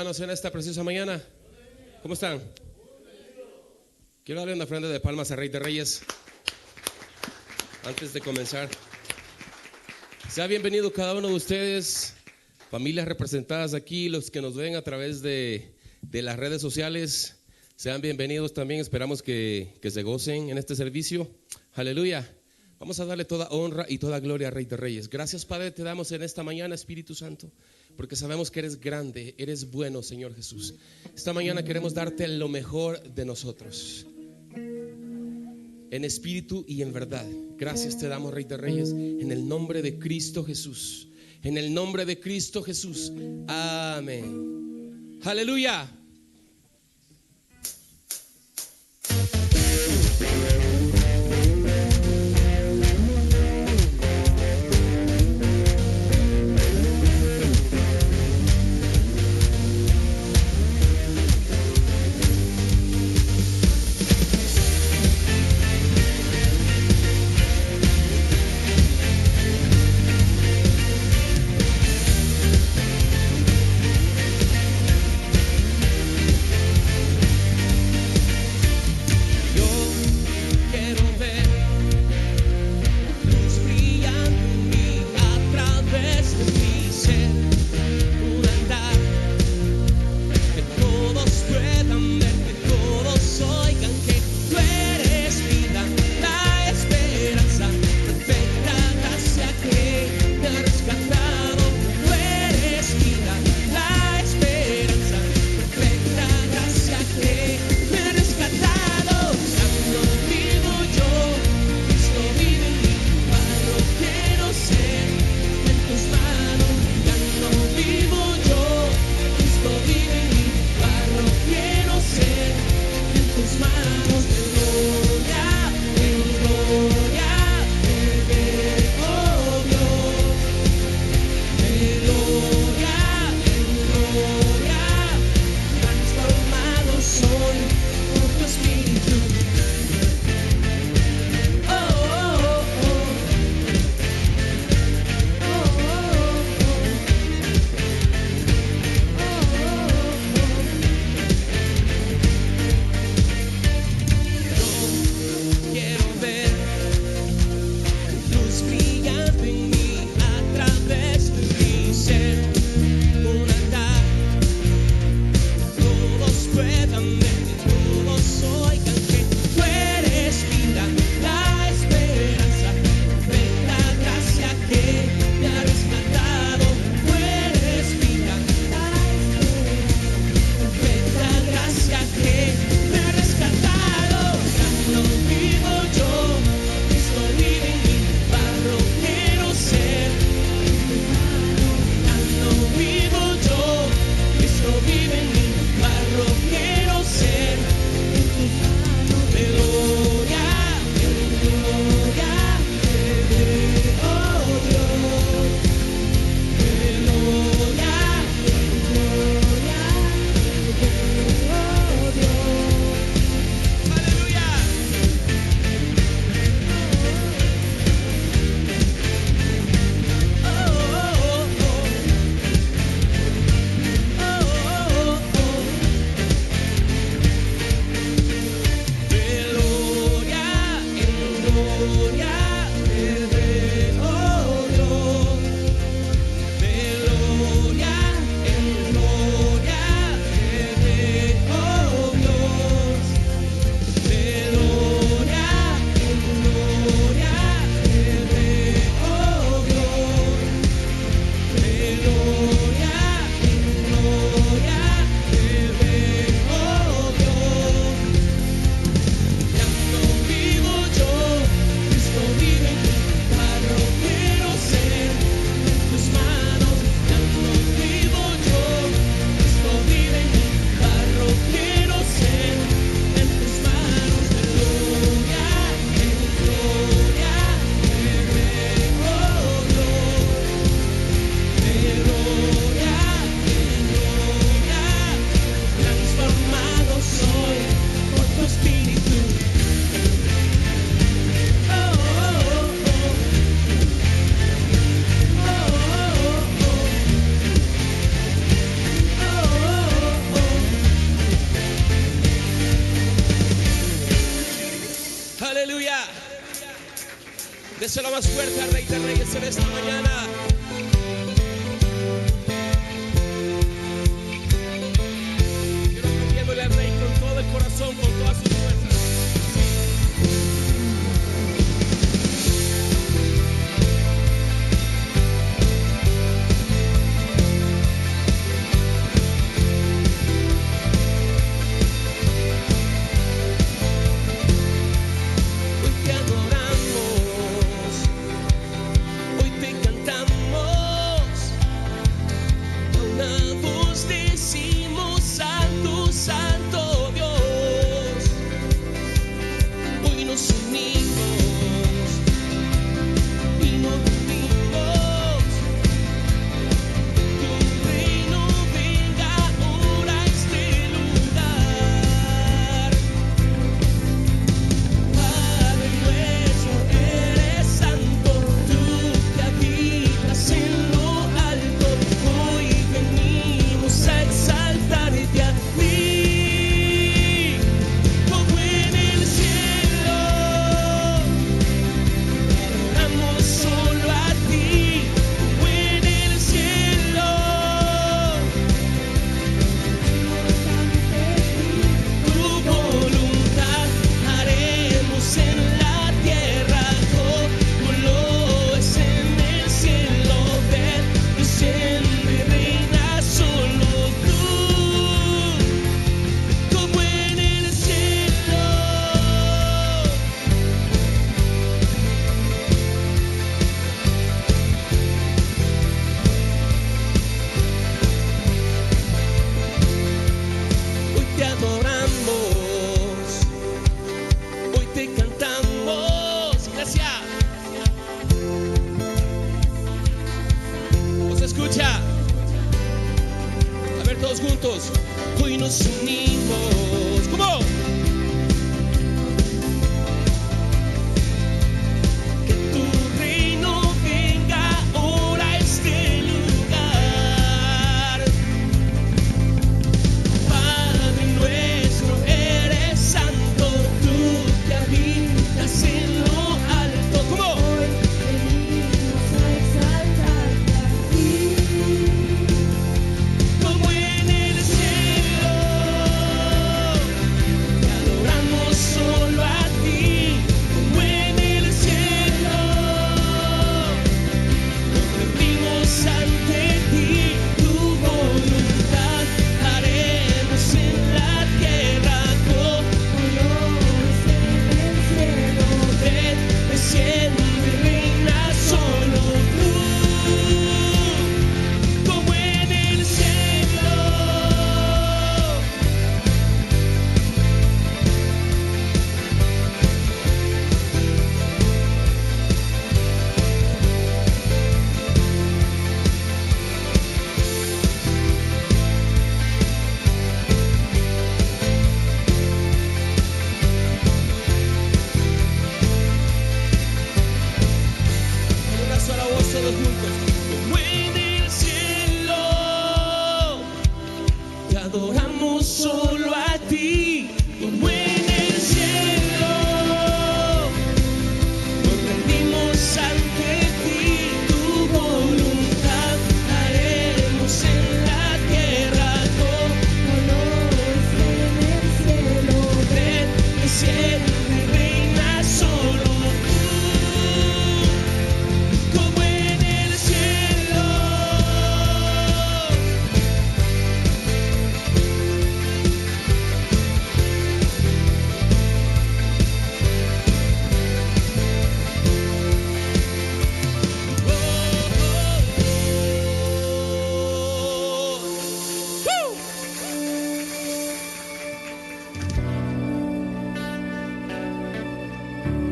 hermanos, en esta preciosa mañana? ¿Cómo están? Quiero darle una ofrenda de palmas a Rey de Reyes antes de comenzar. Sea bienvenido cada uno de ustedes, familias representadas aquí, los que nos ven a través de las redes sociales. Sean bienvenidos también, esperamos que se gocen en este servicio. Aleluya. Vamos a darle toda honra y toda gloria a Rey de Reyes. Gracias, Padre, te damos en esta mañana, Espíritu Santo, porque sabemos que eres grande, eres bueno, Señor Jesús. Esta mañana queremos darte lo mejor de nosotros, en espíritu y en verdad. Gracias te damos, Rey de Reyes, en el nombre de Cristo Jesús. En el nombre de Cristo Jesús. Amén. Aleluya. Déselo más fuerte al Rey de Reyes en esta mañana. Quiero aplaudiéndole al Rey con todo el corazón, con todas sus fuerzas. Hoy te adoramos, hoy te cantamos, a una voz decimos santo, santo Dios. Hoy nos unimos y nos unimos. Tu reino venga ahora a este lugar. Padre nuestro, eres santo, tú que habitas en lo alto. Hoy venimos a exaltarte a ti, como en el cielo. Adoramos solo a ti, como en el cielo. Tu voluntad haremos en la tierra como lo es en el cielo. Ven, desciende, reina solo tú, como en el cielo. Hoy te adoramos, hoy te cantamos. Gracias. ¿Nos escucha? A ver, todos juntos. Hoy nos unimos. ¿Cómo? Que tu reino venga ahora a este lugar. Padre nuestro, eres santo, tú que habitas en lo alto. ¿Cómo? Hoy venimos a exaltarte a ti, Como en el cielo. Te adoramos solo a ti, como en el cielo. Nos rendimos ante ti, tu voluntad haremos en la tierra como lo es en el cielo. Ven, desciende, reina solo tú, como en el cielo. Con una sola voz todos juntos. Como en el cielo, te adoramos solo a ti. Como en el cielo, nos rendimos ante ti. Tu voluntad haremos en la tierra como lo es en el cielo. Ven, desciende, reina solo tú, como en el cielo.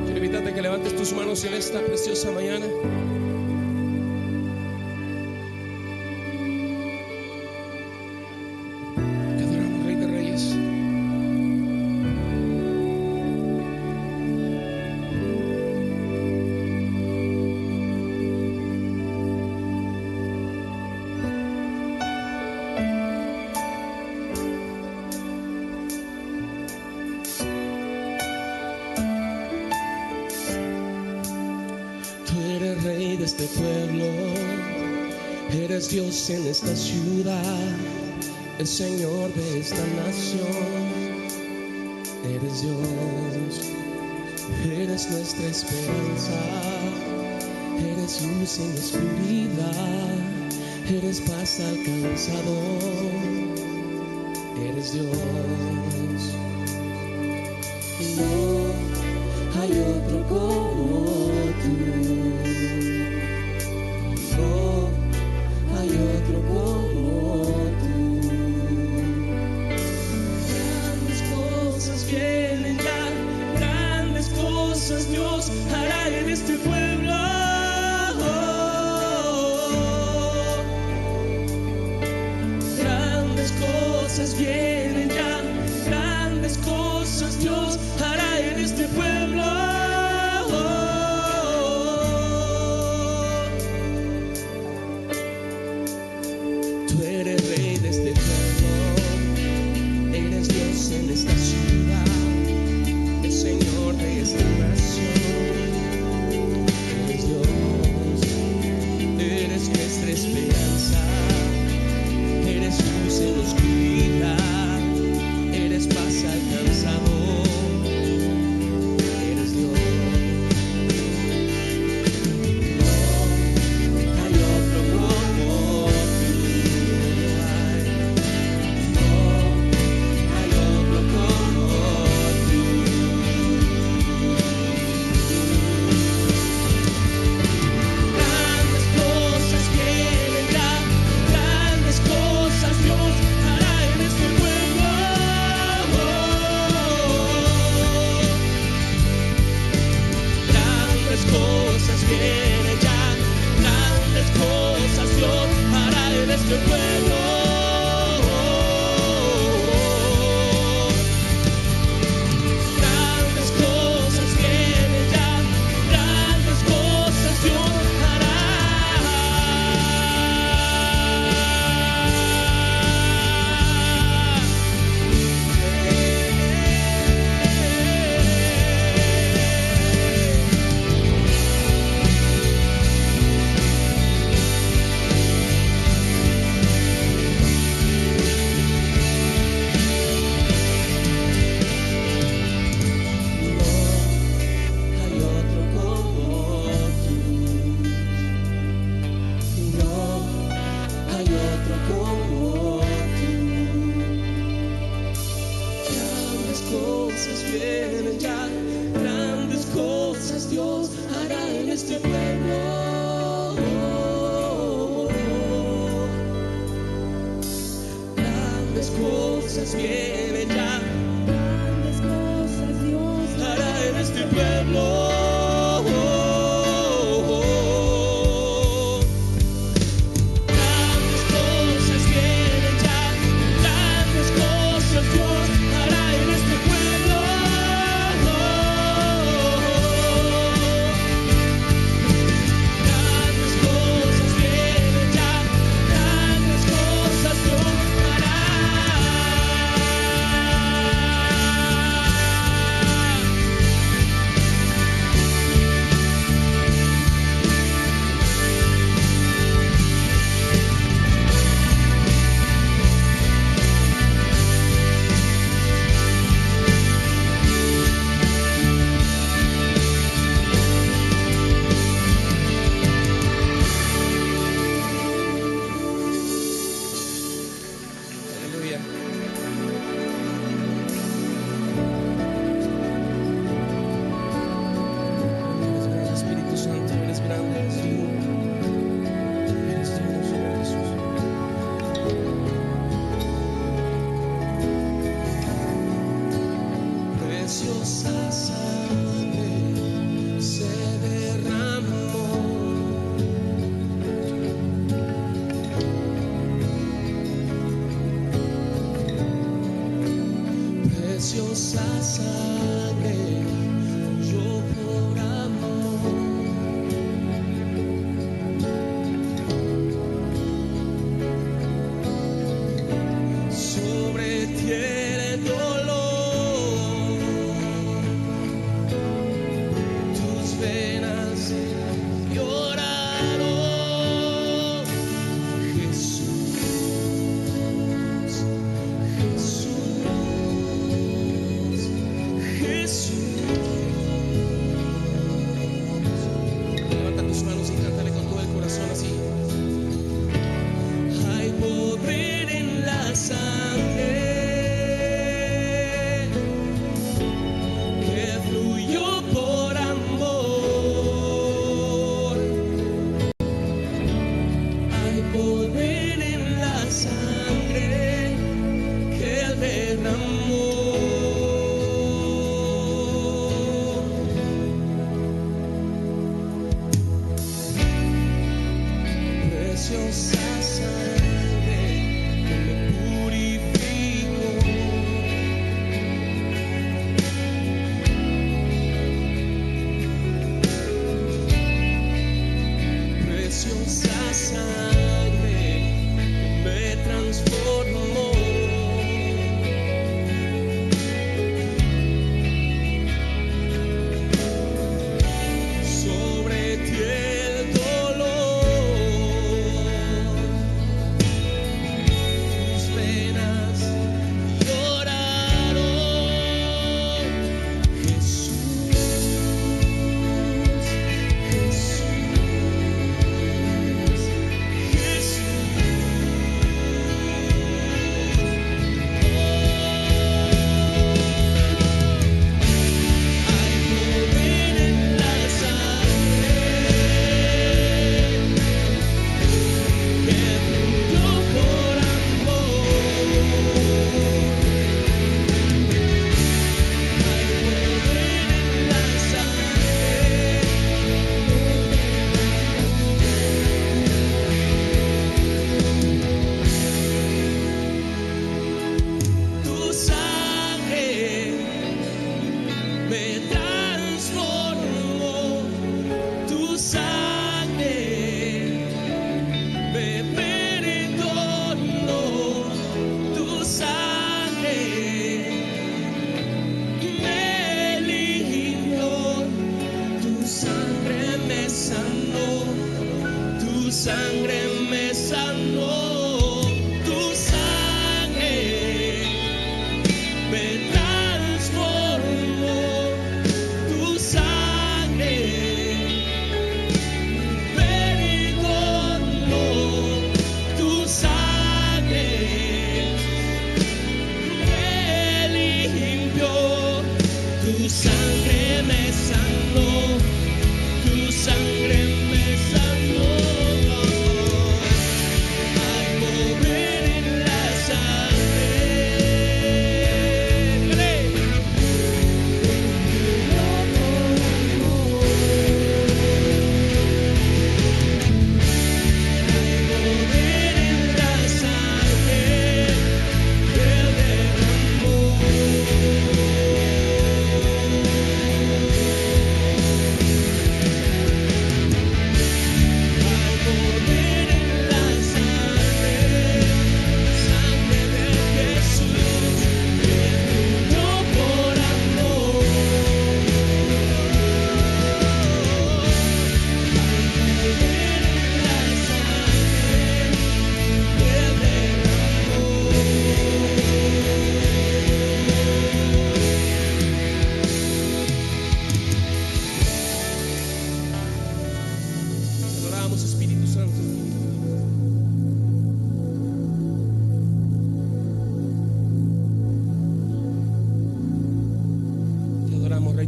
Quiero invitarte a que levantes tus manos en esta preciosa mañana. Te adoramos, Rey de Reyes. este pueblo, eres Dios en esta ciudad, el Señor de esta nación. Eres Dios, eres nuestra esperanza, eres luz en la oscuridad, eres paz alcanzador, eres Dios. No hay otro como tú, no hay otro como tú. Grandes cosas vienen ya, grandes cosas Dios hará en este pueblo. Grandes cosas vienen ya, grandes cosas Dios hará en este pueblo. Tú eres rey de este pueblo, eres Dios en esta ciudad, el Señor de esta nación. Eres Dios, eres nuestra esperanza, eres luz en la oscuridad, eres paz alcanzador, eres Dios. No hay otro como tú, no hay otro como tú. Grandes cosas vienen ya, grandes cosas Dios hará en este pueblo. Grandes cosas vienen ya, grandes cosas Dios hará en este pueblo. Grandes cosas vienen ya, grandes cosas Dios hará. No hay otro como tú, no hay otro como tú. Grandes cosas vienen ya, grandes cosas Dios hará en este pueblo. Grandes cosas vienen ya, Grandes cosas Dios hará en este pueblo. Grandes cosas vienen ya, grandes cosas Dios hará en este pueblo. Grandes cosas vienen ya, grandes cosas Dios hará. Aleluya. Eres grande, Espíritu Santo, eres grande, eres digno. Eres digno, Señor Jesús. Preciosa sangre se derramó. Preciosa sangre yo por amor. Sobre ti el dolor, tus venas lloran.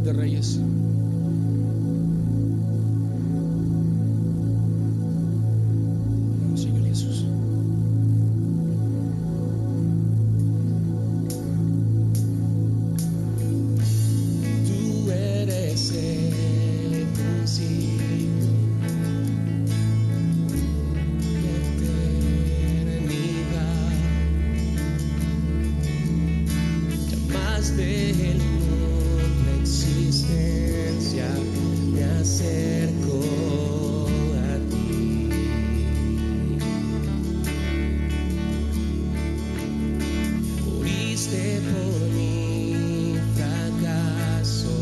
Rey de Reyes. Vamos, Señor Jesús. Tú eres el principio de eternidad. Llamaste el mundo la existencia, me acerco a ti. Moriste por mi fracaso,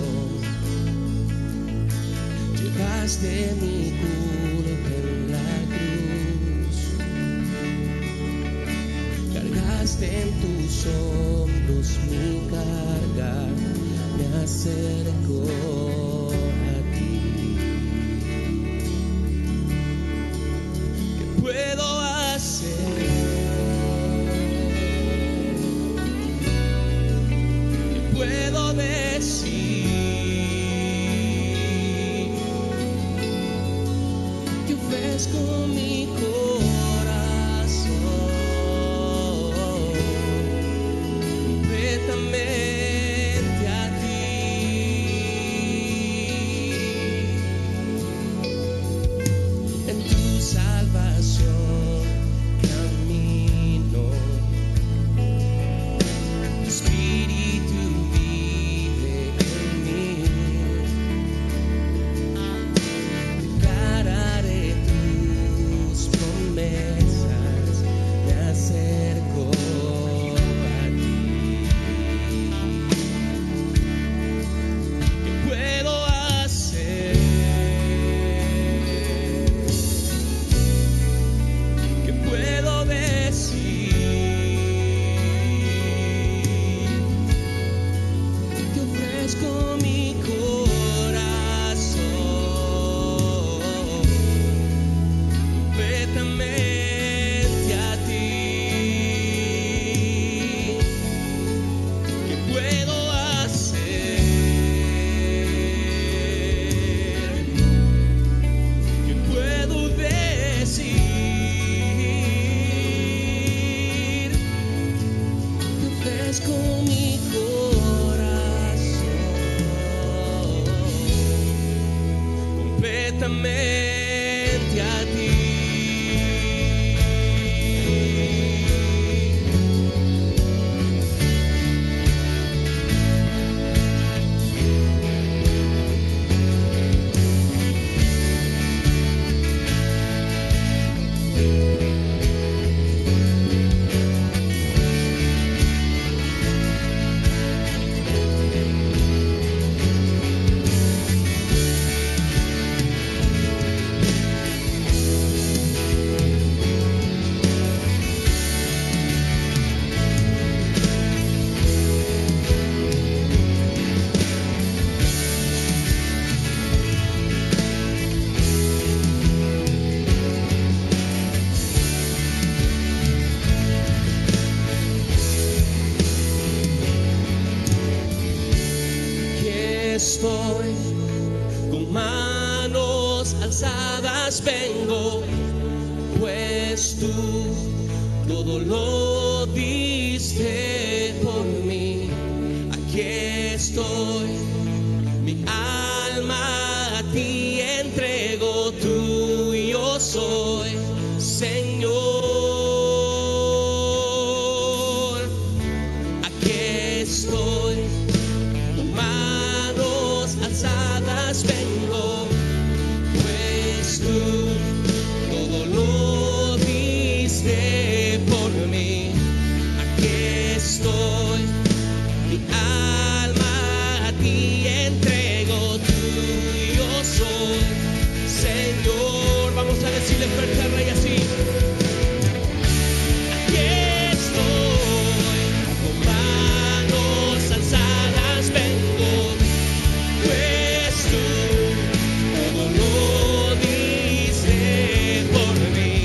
llevaste mi culpa en la cruz, cargaste en tus hombros mi carga, me acerco a ti. ¿Qué puedo hacer? ¿Qué puedo decir? Te ofrezco mi corazón completamente a ti. En tu salvación camino, tu espíritu vive en mí. Declararé tus promesas, me acerco a ti. ¿Qué puedo hacer? ¿Qué puedo decir? Te ofrezco mi corazón completamente a ti. ¿Qué puedo hacer? ¿Qué puedo decir? Te ofrezco mi corazón completamente a ti. Aquí estoy con manos alzadas, vengo, pues tú todo lo diste por mí. Aquí estoy, mi alma a ti entrego, tuyo soy, Señor. Aquí estoy, con manos alzadas vengo, pues tú todo lo diste por mí. Aquí estoy, mi alma a ti entrego, tuyo soy, Señor. Vamos a decirle fuerte al Rey así. Aquí estoy, con manos alzadas vengo, pues tú todo lo diste por mí.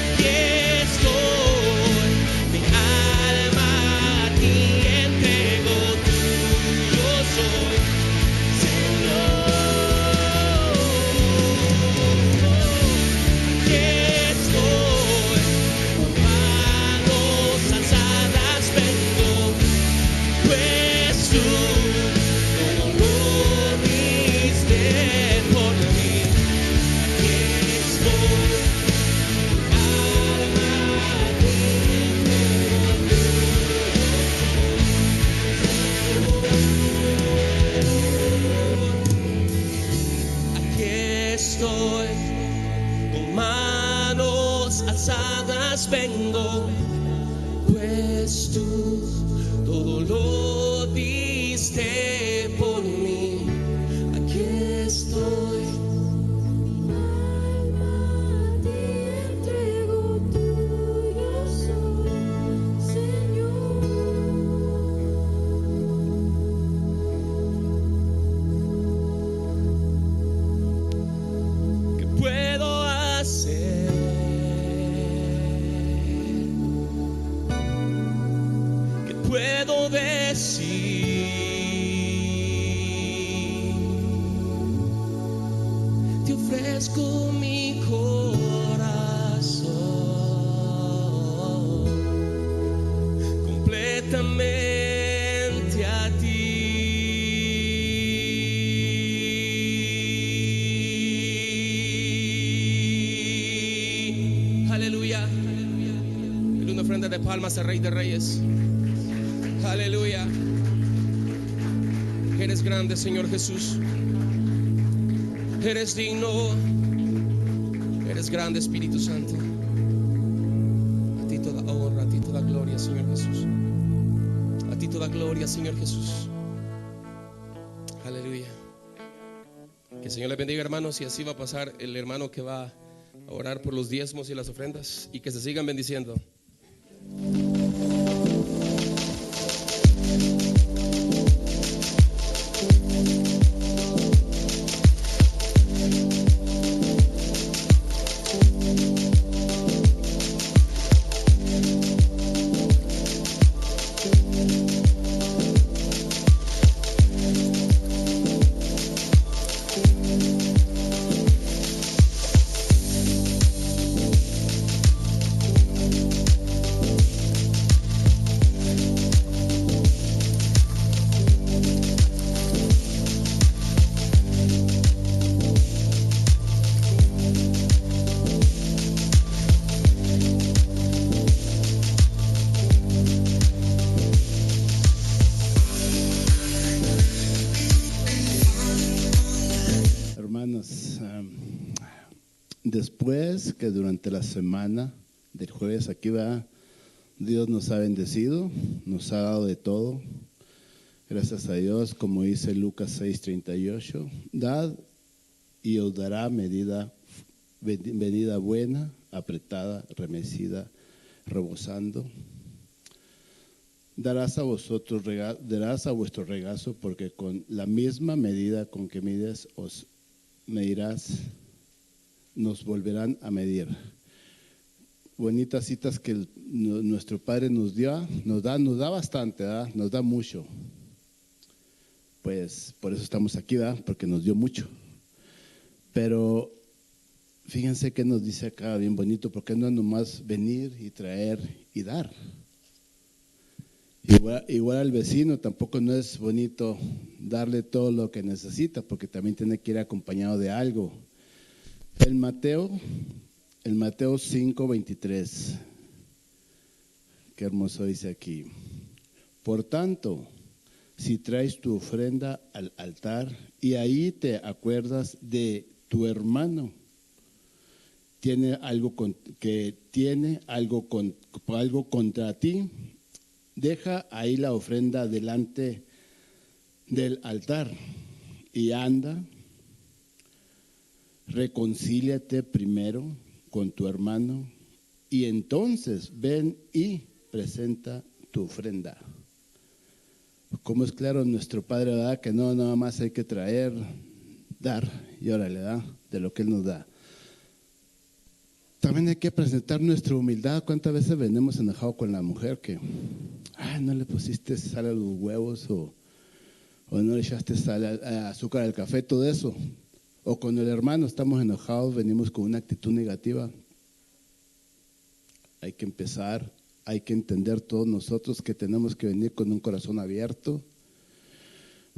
Aquí estoy, mi alma a ti entrego, tuyo soy, vengo, pues tú todo lo diste por mí. Aquí estoy. Alma te entrego, tuyo soy, Señor. ¿Qué puedo hacer? ¿Qué puedo decir? Te ofrezco mi corazón completamente a ti. Aleluya. Dile una ofrenda de palmas al Rey de Reyes. Aleluya. Eres grande, Señor Jesús. Eres digno. Eres grande, Espíritu Santo. A ti toda honra, a ti toda gloria, Señor Jesús. A ti toda gloria, Señor Jesús. Aleluya. Que el Señor les bendiga, hermanos, y así va a pasar el hermano que va a orar por los diezmos y las ofrendas, y que se sigan bendiciendo. Hermanos, después que durante la semana del jueves aquí va, Dios nos ha bendecido, nos ha dado de todo. Gracias a Dios, como dice Lucas 6:38, dad y os dará medida buena, apretada, remecida, rebosando. Darás a vuestro regazo, porque con la misma medida con que mides os medirás, nos volverán a medir. Bonitas citas que nuestro Padre nos da bastante, ¿verdad? Nos da mucho. Pues por eso estamos aquí, ¿verdad? Porque nos dio mucho. Pero fíjense que nos dice acá bien bonito, porque no es nomás venir y traer y dar. Igual al vecino tampoco no es bonito darle todo lo que necesita, porque también tiene que ir acompañado de algo. El Mateo 5:23, qué hermoso dice aquí. Por tanto, si traes tu ofrenda al altar y ahí te acuerdas de tu hermano, tiene algo contra ti, deja ahí la ofrenda delante del altar y anda, reconcíliate primero con tu hermano y entonces ven y presenta tu ofrenda. Como es claro nuestro Padre, ¿verdad? Que no nada más hay que traer, dar y órale, ¿verdad? De lo que Él nos da. También hay que presentar nuestra humildad. ¿Cuántas veces venimos enojados con la mujer que no le pusiste sal a los huevos o no le echaste azúcar al café, todo eso? O con el hermano estamos enojados, venimos con una actitud negativa. Hay que empezar, hay que entender todos nosotros que tenemos que venir con un corazón abierto.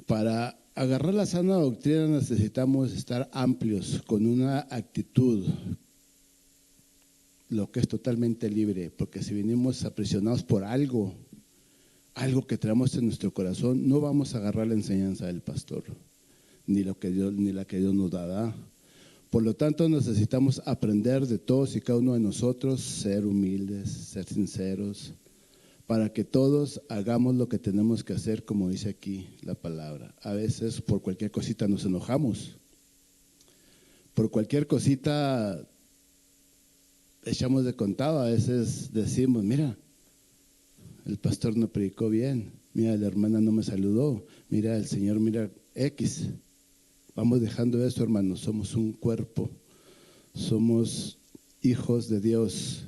Para agarrar la sana doctrina necesitamos estar amplios, con una actitud, lo que es totalmente libre, porque si venimos aprisionados por algo que traemos en nuestro corazón, no vamos a agarrar la enseñanza del pastor, ni la que Dios nos da. Por lo tanto, necesitamos aprender de todos y cada uno de nosotros, ser humildes, ser sinceros, para que todos hagamos lo que tenemos que hacer, como dice aquí la palabra. A veces por cualquier cosita nos enojamos, por cualquier cosita echamos de contado, a veces decimos, mira, el pastor no predicó bien, mira, la hermana no me saludó, mira, el Señor, mira, X. Vamos dejando eso, hermanos, somos un cuerpo, somos hijos de Dios.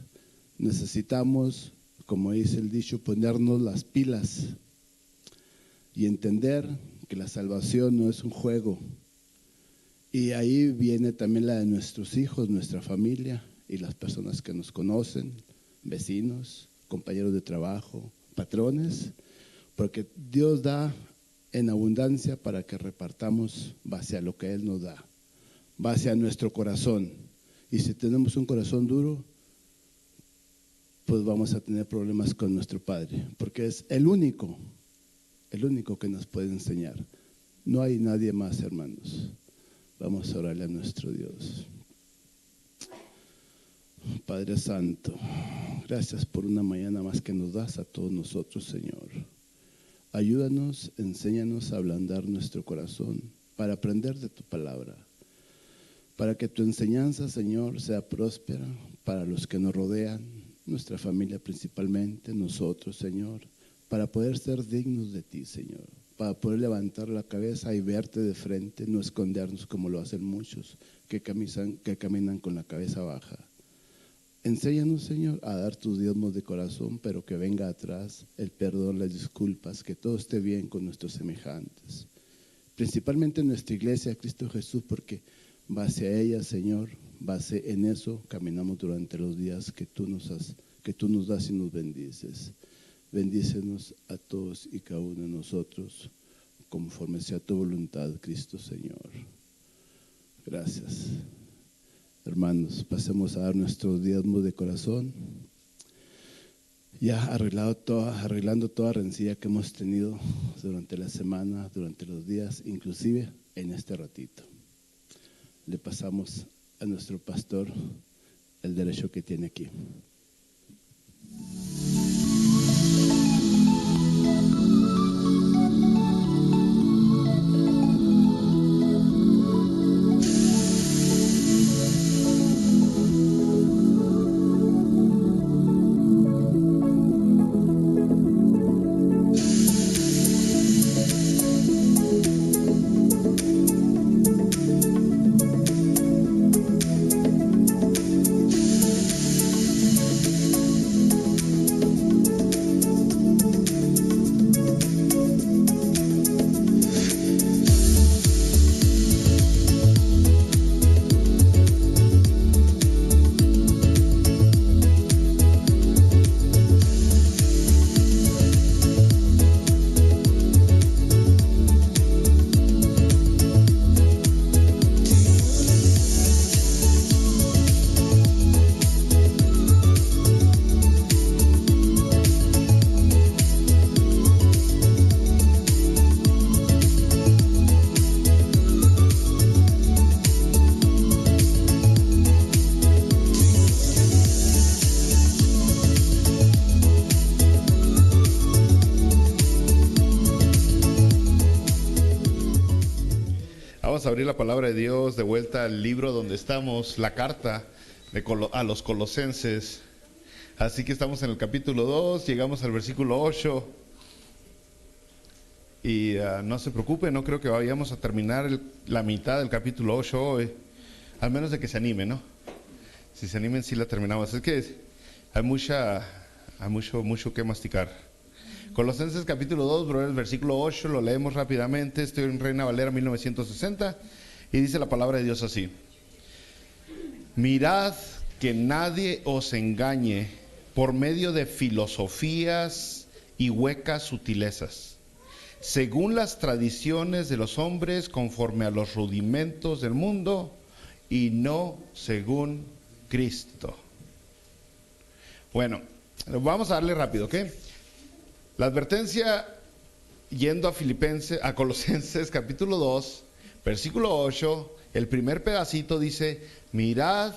Necesitamos, como dice el dicho, ponernos las pilas y entender que la salvación no es un juego. Y ahí viene también la de nuestros hijos, nuestra familia y las personas que nos conocen, vecinos, compañeros de trabajo, patrones, porque Dios da en abundancia para que repartamos base a lo que Él nos da, base a nuestro corazón. Y si tenemos un corazón duro, pues vamos a tener problemas con nuestro Padre, porque es el único que nos puede enseñar. No hay nadie más, hermanos. Vamos a orarle a nuestro Dios. Padre Santo, gracias por una mañana más que nos das a todos nosotros, Señor. Ayúdanos, enséñanos a ablandar nuestro corazón para aprender de tu palabra, para que tu enseñanza, Señor, sea próspera para los que nos rodean, nuestra familia principalmente, nosotros, Señor, para poder ser dignos de ti, Señor, para poder levantar la cabeza y verte de frente, no escondernos como lo hacen muchos que caminan con la cabeza baja. Enséñanos, Señor, a dar tus diezmos de corazón, pero que venga atrás el perdón, las disculpas, que todo esté bien con nuestros semejantes. Principalmente en nuestra iglesia, Cristo Jesús, porque base a ella, Señor, base en eso, caminamos durante los días que tú nos das y nos bendices. Bendícenos a todos y cada uno de nosotros, conforme sea tu voluntad, Cristo Señor. Gracias. Hermanos, pasemos a dar nuestros diezmos de corazón, ya arreglando toda rencilla que hemos tenido durante la semana, durante los días, inclusive en este ratito. Le pasamos a nuestro pastor el derecho que tiene aquí. Vamos a abrir la palabra de Dios de vuelta al libro donde estamos, la carta a los Colosenses. Así que estamos en el capítulo 2, llegamos al versículo 8. Y no se preocupe, no creo que vayamos a terminar la mitad del capítulo 8 hoy, al menos de que se anime, ¿no? Si se animen, sí la terminamos. Es que hay mucho que masticar. Colosenses capítulo 2, el versículo 8, lo leemos rápidamente. Estoy en Reina Valera 1960 y dice la palabra de Dios así: mirad que nadie os engañe por medio de filosofías y huecas sutilezas, según las tradiciones de los hombres, conforme a los rudimentos del mundo, y no según Cristo. Bueno, vamos a darle rápido, ¿ok? La advertencia, yendo a Colosenses capítulo 2, Versículo 8, el primer pedacito dice, mirad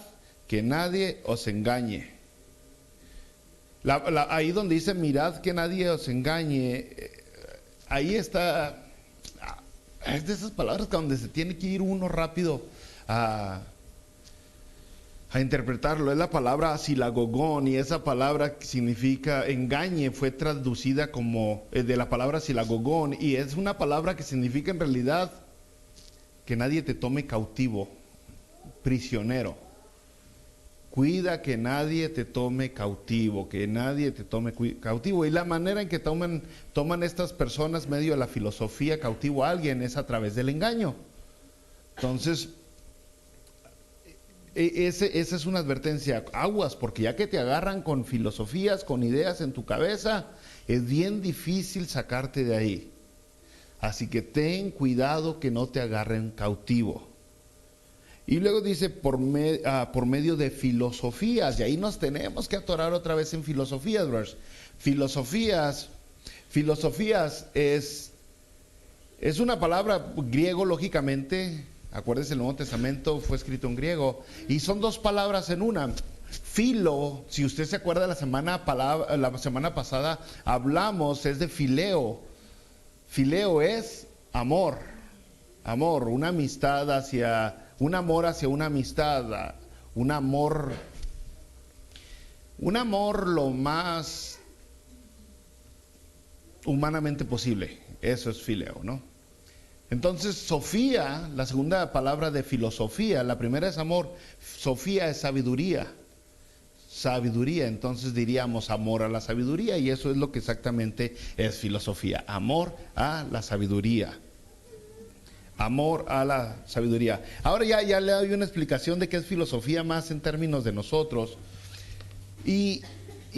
que nadie os engañe. Ahí donde dice, mirad que nadie os engañe, ahí está, es de esas palabras donde se tiene que ir uno rápido a interpretarlo. Es la palabra silagogón, y esa palabra que significa engañe fue traducida como de la palabra silagogón, y es una palabra que significa en realidad que nadie te tome cautivo, prisionero. Cuida que nadie te tome cautivo, que nadie te tome cautivo. Y la manera en que toman estas personas medio de la filosofía cautivo a alguien es a través del engaño. Entonces, esa es una advertencia, aguas, porque ya que te agarran con filosofías, con ideas en tu cabeza, es bien difícil sacarte de ahí. Así que ten cuidado que no te agarren cautivo. Y luego dice por medio de filosofías, y ahí nos tenemos que atorar otra vez en filosofías, brothers. Filosofías es una palabra griego, lógicamente. Acuérdense, el Nuevo Testamento fue escrito en griego, y son dos palabras en una. Filo, si usted se acuerda, la semana pasada hablamos, es de fileo. Fileo es amor, una amistad un amor hacia una amistad, un amor lo más humanamente posible. Eso es fileo, ¿no? Entonces, Sofía, la segunda palabra de filosofía, la primera es amor, Sofía es sabiduría. Entonces diríamos amor a la sabiduría, y eso es lo que exactamente es filosofía, amor a la sabiduría. Amor a la sabiduría. Ahora ya le doy una explicación de qué es filosofía más en términos de nosotros. Y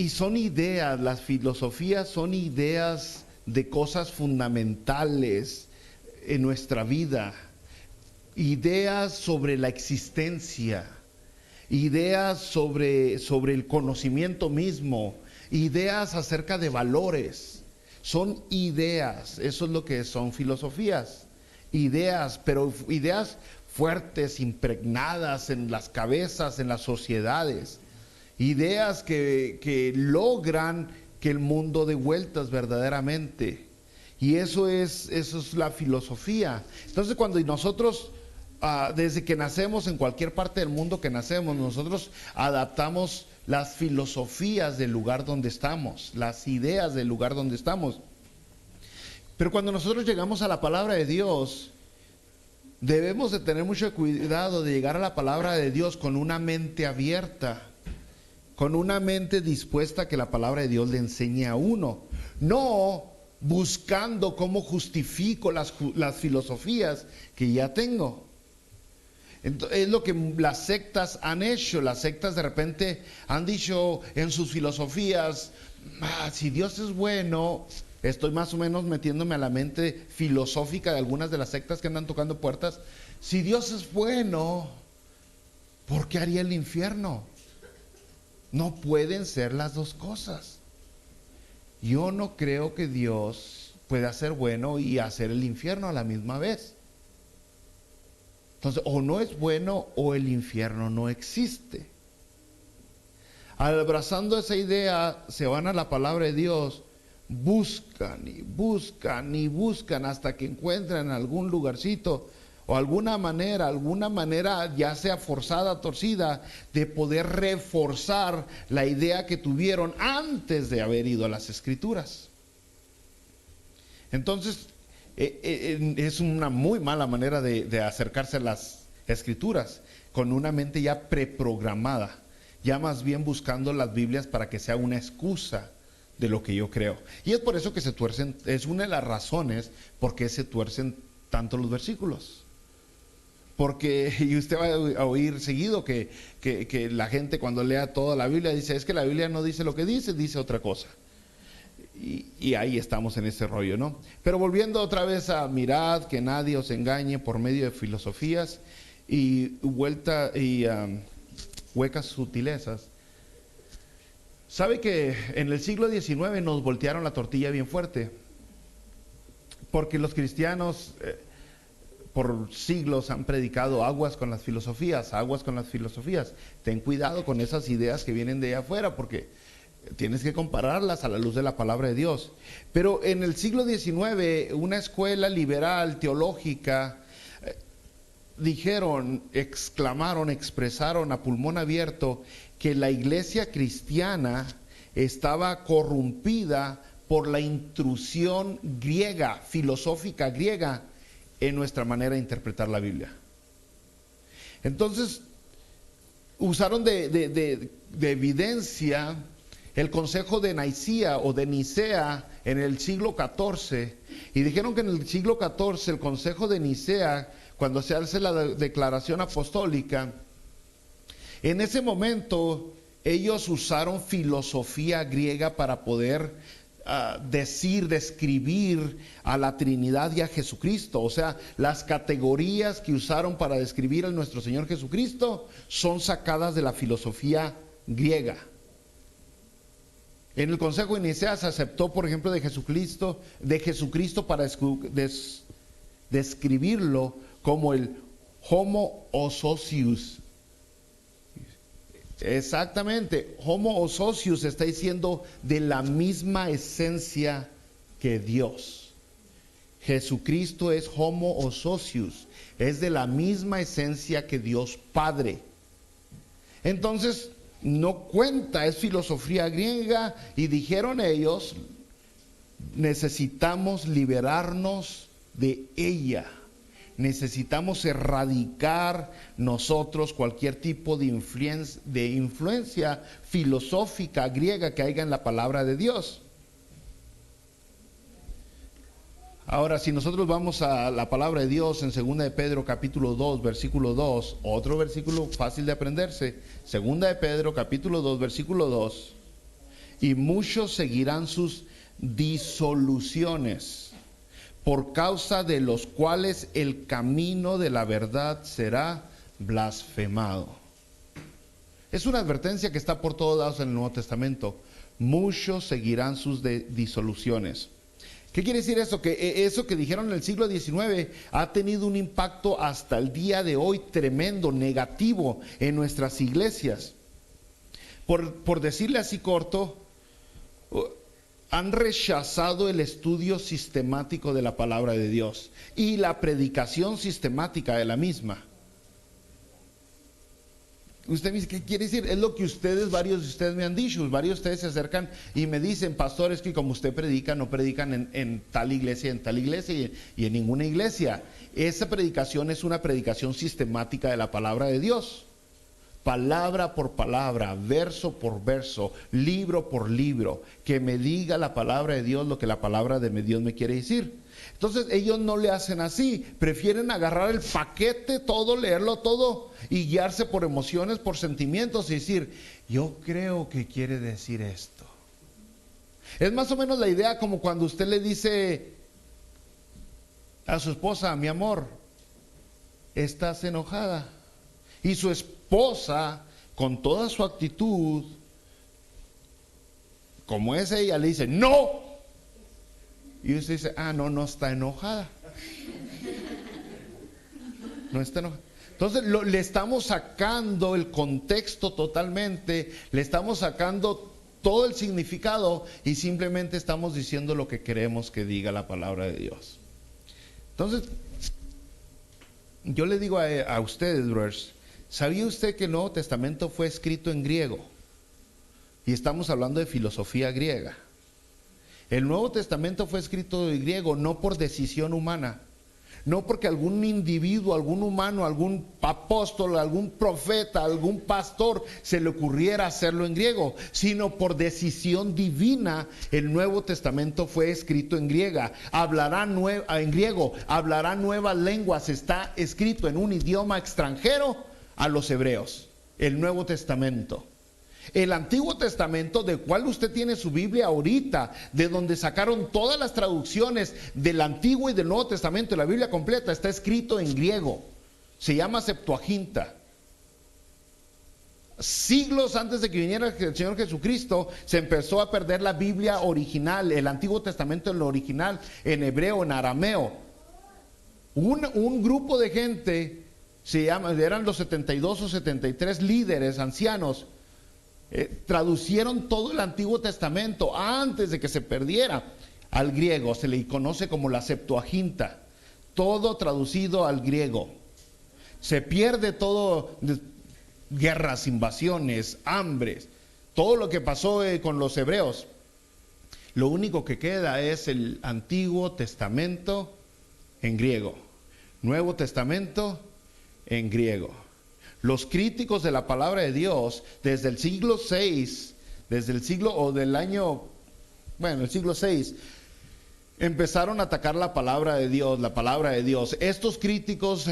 son ideas, las filosofías son ideas de cosas fundamentales en nuestra vida, ideas sobre la existencia, ideas sobre el conocimiento mismo, ideas acerca de valores. Son ideas, eso es lo que son filosofías. Ideas, pero ideas fuertes, impregnadas en las cabezas, en las sociedades. Ideas que logran que el mundo dé vueltas verdaderamente. Y eso es la filosofía. Entonces, cuando nosotros, desde que nacemos, en cualquier parte del mundo que nacemos, nosotros adaptamos las filosofías del lugar donde estamos, las ideas del lugar donde estamos. Pero cuando nosotros llegamos a la palabra de Dios, debemos de tener mucho cuidado de llegar a la palabra de Dios con una mente abierta, con una mente dispuesta a que la palabra de Dios le enseñe a uno, no buscando cómo justifico las filosofías que ya tengo. Es lo que las sectas han hecho. Las sectas de repente han dicho en sus filosofías, si Dios es bueno. Estoy más o menos metiéndome a la mente filosófica de algunas de las sectas que andan tocando puertas. Si Dios es bueno, ¿por qué haría el infierno? No pueden ser las dos cosas. Yo no creo que Dios pueda ser bueno y hacer el infierno a la misma vez. Entonces, o no es bueno o el infierno no existe. Abrazando esa idea, se van a la palabra de Dios, buscan y buscan y buscan hasta que encuentran algún lugarcito o alguna manera ya sea forzada, torcida, de poder reforzar la idea que tuvieron antes de haber ido a las Escrituras. Entonces, es una muy mala manera de acercarse a las Escrituras, con una mente ya preprogramada, ya más bien buscando las Biblias para que sea una excusa de lo que yo creo. Y es por eso que se tuercen, es una de las razones por qué se tuercen tanto los versículos. Porque, y usted va a oír seguido que la gente cuando lea toda la Biblia dice, es que la Biblia no dice lo que dice, dice otra cosa. Y ahí estamos en ese rollo, ¿no? Pero volviendo otra vez a mirad que nadie os engañe por medio de filosofías y huecas sutilezas. ¿Sabe que en el siglo XIX nos voltearon la tortilla bien fuerte? Porque los cristianos por siglos han predicado aguas con las filosofías, aguas con las filosofías. Ten cuidado con esas ideas que vienen de allá afuera, porque tienes que compararlas a la luz de la palabra de Dios. Pero en el siglo XIX, una escuela liberal, teológica, dijeron, exclamaron, expresaron a pulmón abierto que la iglesia cristiana estaba corrompida por la intrusión griega, filosófica griega, en nuestra manera de interpretar la Biblia. Entonces, usaron de evidencia el consejo de Nicea o de Nicea en el siglo XIV, y dijeron que en el siglo XIV el consejo de Nicea, cuando se hace la declaración apostólica, en ese momento ellos usaron filosofía griega para poder describir a la Trinidad y a Jesucristo. O sea, las categorías que usaron para describir a nuestro Señor Jesucristo son sacadas de la filosofía griega. En el Consejo de Nicea se aceptó, por ejemplo, de Jesucristo para describirlo como el Homo Ousios. Exactamente, Homo Ousios está diciendo de la misma esencia que Dios. Jesucristo es Homo Ousios, es de la misma esencia que Dios Padre. Entonces, no cuenta, es filosofía griega, y dijeron ellos, necesitamos liberarnos de ella. Necesitamos erradicar nosotros cualquier tipo de influencia filosófica griega que haya en la palabra de Dios. Ahora, si nosotros vamos a la palabra de Dios en 2 de Pedro capítulo 2, versículo 2, otro versículo fácil de aprenderse, 2 de Pedro capítulo 2, versículo 2, y muchos seguirán sus disoluciones, por causa de los cuales el camino de la verdad será blasfemado. Es una advertencia que está por todos lados en el Nuevo Testamento. Muchos seguirán sus disoluciones. ¿Qué quiere decir eso? Que eso que dijeron en el siglo XIX ha tenido un impacto hasta el día de hoy tremendo, negativo en nuestras iglesias. Por decirle así corto, han rechazado el estudio sistemático de la palabra de Dios y la predicación sistemática de la misma. Usted me dice, ¿qué quiere decir? Es lo que varios de ustedes me han dicho. Varios de ustedes se acercan y me dicen, pastor, es que como usted predica, no predican en tal iglesia y en ninguna iglesia. Esa predicación es una predicación sistemática de la palabra de Dios. Palabra por palabra, verso por verso, libro por libro, que me diga la palabra de Dios lo que la palabra de Dios me quiere decir. Entonces ellos no le hacen así, prefieren agarrar el paquete todo, leerlo todo y guiarse por emociones, por sentimientos y decir, yo creo que quiere decir esto. Es más o menos la idea como cuando usted le dice a su esposa, mi amor, ¿estás enojada? Y su esposa, con toda su actitud, como es ella, le dice, ¡no! Y usted dice, no está enojada. No está enojada. Entonces le estamos sacando el contexto totalmente, le estamos sacando todo el significado y simplemente estamos diciendo lo que queremos que diga la palabra de Dios. Entonces, yo le digo a ustedes, brothers, ¿sabía usted que el Nuevo Testamento fue escrito en griego? Y estamos hablando de filosofía griega. El Nuevo Testamento fue escrito en griego no por decisión humana, no porque algún individuo, algún humano, algún apóstol, algún profeta, algún pastor se le ocurriera hacerlo en griego, sino por decisión divina. El Nuevo Testamento fue escrito en griego, hablará nuevas lenguas, está escrito en un idioma extranjero a los hebreos. El Nuevo Testamento. El Antiguo Testamento, del cual usted tiene su Biblia ahorita, de donde sacaron todas las traducciones del Antiguo y del Nuevo Testamento, la Biblia completa está escrito en griego, se llama Septuaginta. Siglos antes de que viniera el Señor Jesucristo, se empezó a perder la Biblia original, el Antiguo Testamento en lo original, en hebreo, en arameo. Un grupo de gente, eran los 72 o 73 líderes ancianos, traducieron todo el Antiguo Testamento antes de que se perdiera al griego. Se le conoce como la Septuaginta, todo traducido al griego. Se pierde todo, guerras, invasiones, hambres, todo lo que pasó con los hebreos. Lo único que queda es el Antiguo Testamento en griego, Nuevo Testamento en griego. Los críticos de la palabra de Dios desde el siglo VI, el siglo VI, empezaron a atacar la palabra de Dios. Estos críticos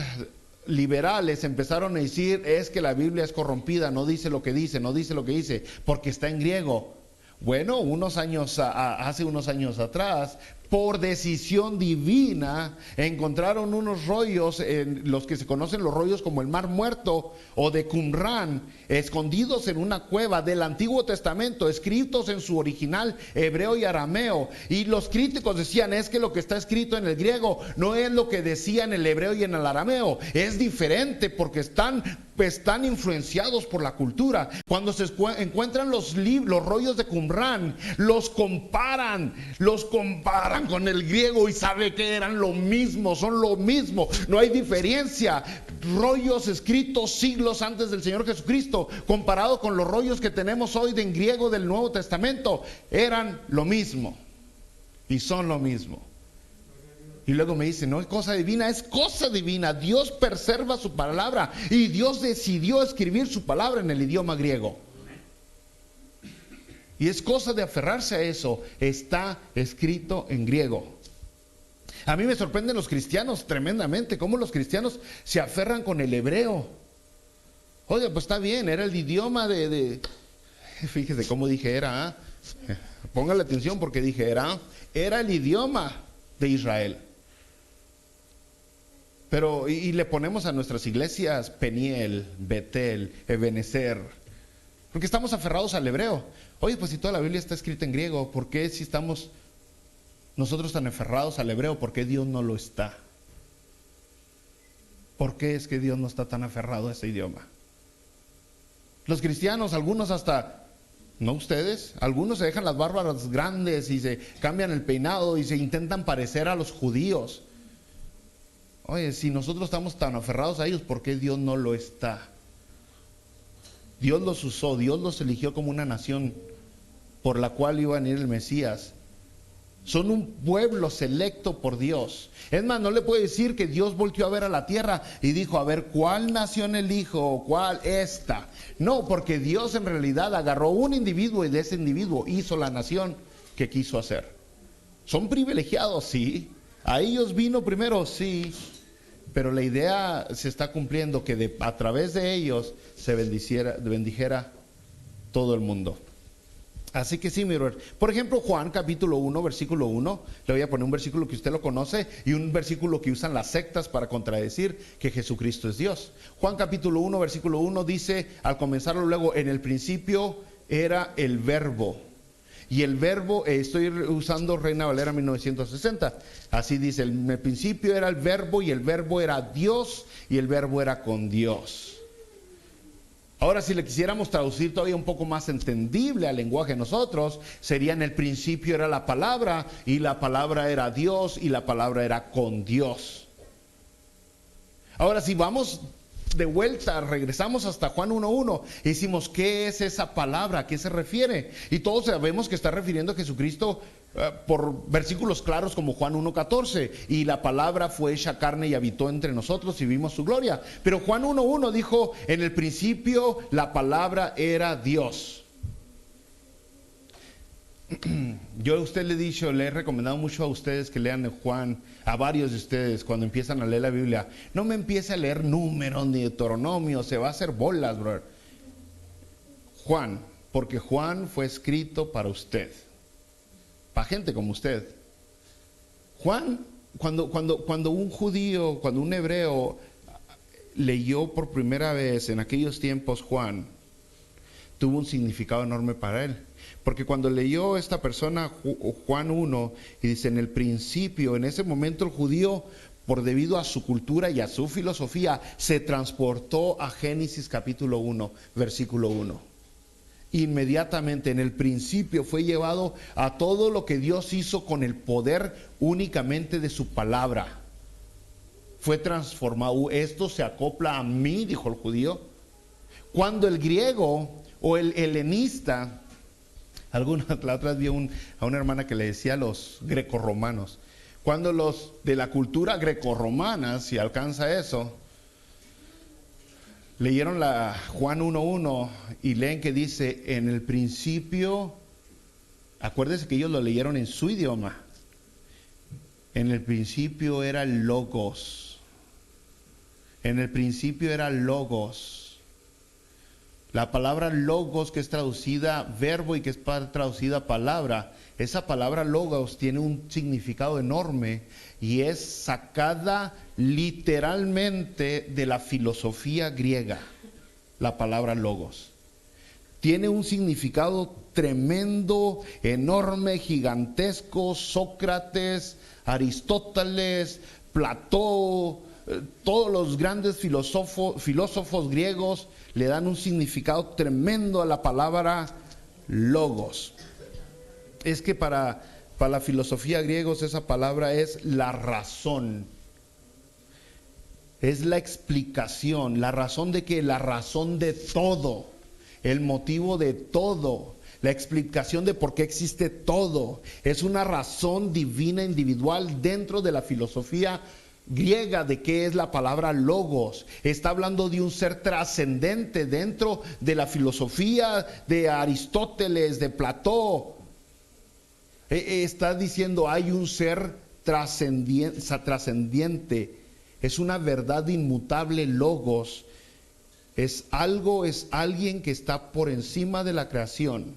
liberales empezaron a decir, es que la Biblia es corrompida, no dice lo que dice, porque está en griego. Bueno, hace unos años atrás, por decisión divina, encontraron unos rollos, los que se conocen los rollos como el Mar Muerto o de Qumran, escondidos en una cueva del Antiguo Testamento, escritos en su original hebreo y arameo. Y los críticos decían, es que lo que está escrito en el griego no es lo que decía en el hebreo y en el arameo, es diferente porque están influenciados por la cultura. Cuando se encuentran los rollos de Qumran, los comparan con el griego y sabe que eran lo mismo, son lo mismo, no hay diferencia. Rollos escritos siglos antes del Señor Jesucristo, comparado con los rollos que tenemos hoy en griego del Nuevo Testamento, eran lo mismo y son lo mismo. Y luego me dice, no es cosa divina, es cosa divina. Dios preserva su palabra y Dios decidió escribir su palabra en el idioma griego. Y es cosa de aferrarse a eso, está escrito en griego. A mí me sorprenden los cristianos tremendamente, cómo los cristianos se aferran con el hebreo. Oye, pues está bien, era el idioma fíjese cómo dije era, póngale atención porque dije era el idioma de Israel. Pero, y le ponemos a nuestras iglesias Peniel, Betel, Ebenezer, porque estamos aferrados al hebreo. Oye, pues si toda la Biblia está escrita en griego, ¿por qué si estamos nosotros tan aferrados al hebreo? ¿Por qué Dios no lo está? ¿Por qué es que Dios no está tan aferrado a ese idioma? Los cristianos, algunos hasta, no ustedes, algunos se dejan las barbas grandes y se cambian el peinado y se intentan parecer a los judíos. Oye, si nosotros estamos tan aferrados a ellos, ¿por qué Dios no lo está? Dios los usó, Dios los eligió como una nación por la cual iba a venir el Mesías. Son un pueblo selecto por Dios. Es más, no le puede decir que Dios volteó a ver a la tierra y dijo, a ver, ¿cuál nación elijo o cuál esta? No, porque Dios en realidad agarró un individuo y de ese individuo hizo la nación que quiso hacer. Son privilegiados, sí. A ellos vino primero, sí. Pero la idea se está cumpliendo, que a través de ellos se bendijera todo el mundo. Así que sí, mi brother. Por ejemplo, Juan capítulo 1, versículo 1. Le voy a poner un versículo que usted lo conoce y un versículo que usan las sectas para contradecir que Jesucristo es Dios. Juan capítulo 1, versículo 1 dice, al comenzarlo luego, en el principio era el verbo. Y el verbo, estoy usando Reina Valera 1960. Así dice, en el principio era el verbo y el verbo era Dios y el verbo era con Dios. Ahora, si le quisiéramos traducir todavía un poco más entendible al lenguaje de nosotros, sería en el principio era la palabra y la palabra era Dios y la palabra era con Dios. Ahora, si vamos de vuelta, regresamos hasta Juan 1:1 y decimos, ¿qué es esa palabra? ¿A qué se refiere? Y todos sabemos que está refiriendo a Jesucristo por versículos claros como Juan 1:14, y la palabra fue hecha carne y habitó entre nosotros y vimos su gloria. Pero Juan 1:1 dijo, en el principio la palabra era Dios. Yo a usted le he recomendado mucho a ustedes que lean Juan, a varios de ustedes cuando empiezan a leer la Biblia. No me empiece a leer números ni Deuteronomio, se va a hacer bolas, brother. Juan, porque Juan fue escrito para usted, para gente como usted. Juan, cuando un judío, cuando un hebreo leyó por primera vez en aquellos tiempos Juan, tuvo un significado enorme para él. Porque cuando leyó esta persona Juan 1 y dice, en el principio, en ese momento el judío por debido a su cultura y a su filosofía, se transportó a Génesis capítulo 1, versículo 1. Inmediatamente, en el principio, fue llevado a todo lo que Dios hizo con el poder únicamente de su palabra. Fue transformado. Esto se acopla a mí, dijo el judío. Cuando el griego o el helenista, la otra vez vi a una hermana que le decía a los grecorromanos, cuando los de la cultura grecorromana, si alcanza eso, leyeron la Juan 1:1 y leen que dice, en el principio, acuérdense que ellos lo leyeron en su idioma, en el principio era el Logos, en el principio era Logos. La palabra logos, que es traducida verbo y que es traducida palabra, esa palabra logos tiene un significado enorme y es sacada literalmente de la filosofía griega, la palabra logos. Tiene un significado tremendo, enorme, gigantesco. Sócrates, Aristóteles, Platón, todos los grandes filósofos griegos le dan un significado tremendo a la palabra logos. Es que para la filosofía griega esa palabra es la razón, es la explicación, la razón de que, la razón de todo, el motivo de todo, la explicación de por qué existe todo. Es una razón divina individual dentro de la filosofía griega de qué es la palabra logos. Está hablando de un ser trascendente dentro de la filosofía de Aristóteles, de Platón. Está diciendo hay un ser trascendiente. Es una verdad inmutable, logos. Es algo, es alguien que está por encima de la creación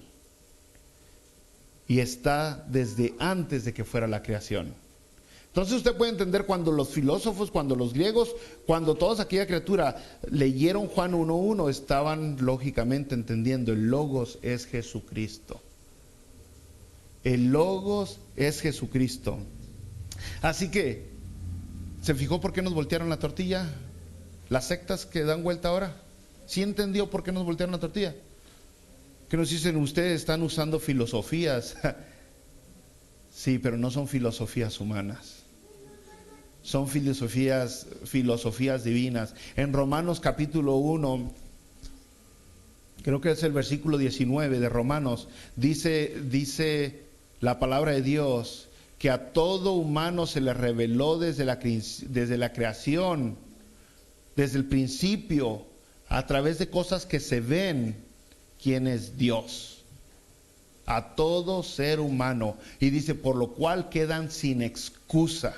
y está desde antes de que fuera la creación. Entonces usted puede entender cuando los filósofos, cuando los griegos, cuando toda aquella criatura leyeron Juan 1:1, estaban lógicamente entendiendo el logos es Jesucristo. El logos es Jesucristo. Así que, ¿se fijó por qué nos voltearon la tortilla? Las sectas que dan vuelta ahora. ¿Sí entendió por qué nos voltearon la tortilla? Que nos dicen, ustedes están usando filosofías. Sí, pero no son filosofías humanas. Son filosofías divinas. En Romanos capítulo 1, creo que es el versículo 19 de Romanos, dice la palabra de Dios que a todo humano se le reveló desde la creación, desde el principio, a través de cosas que se ven, quién es Dios. A todo ser humano. Y dice, por lo cual quedan sin excusa.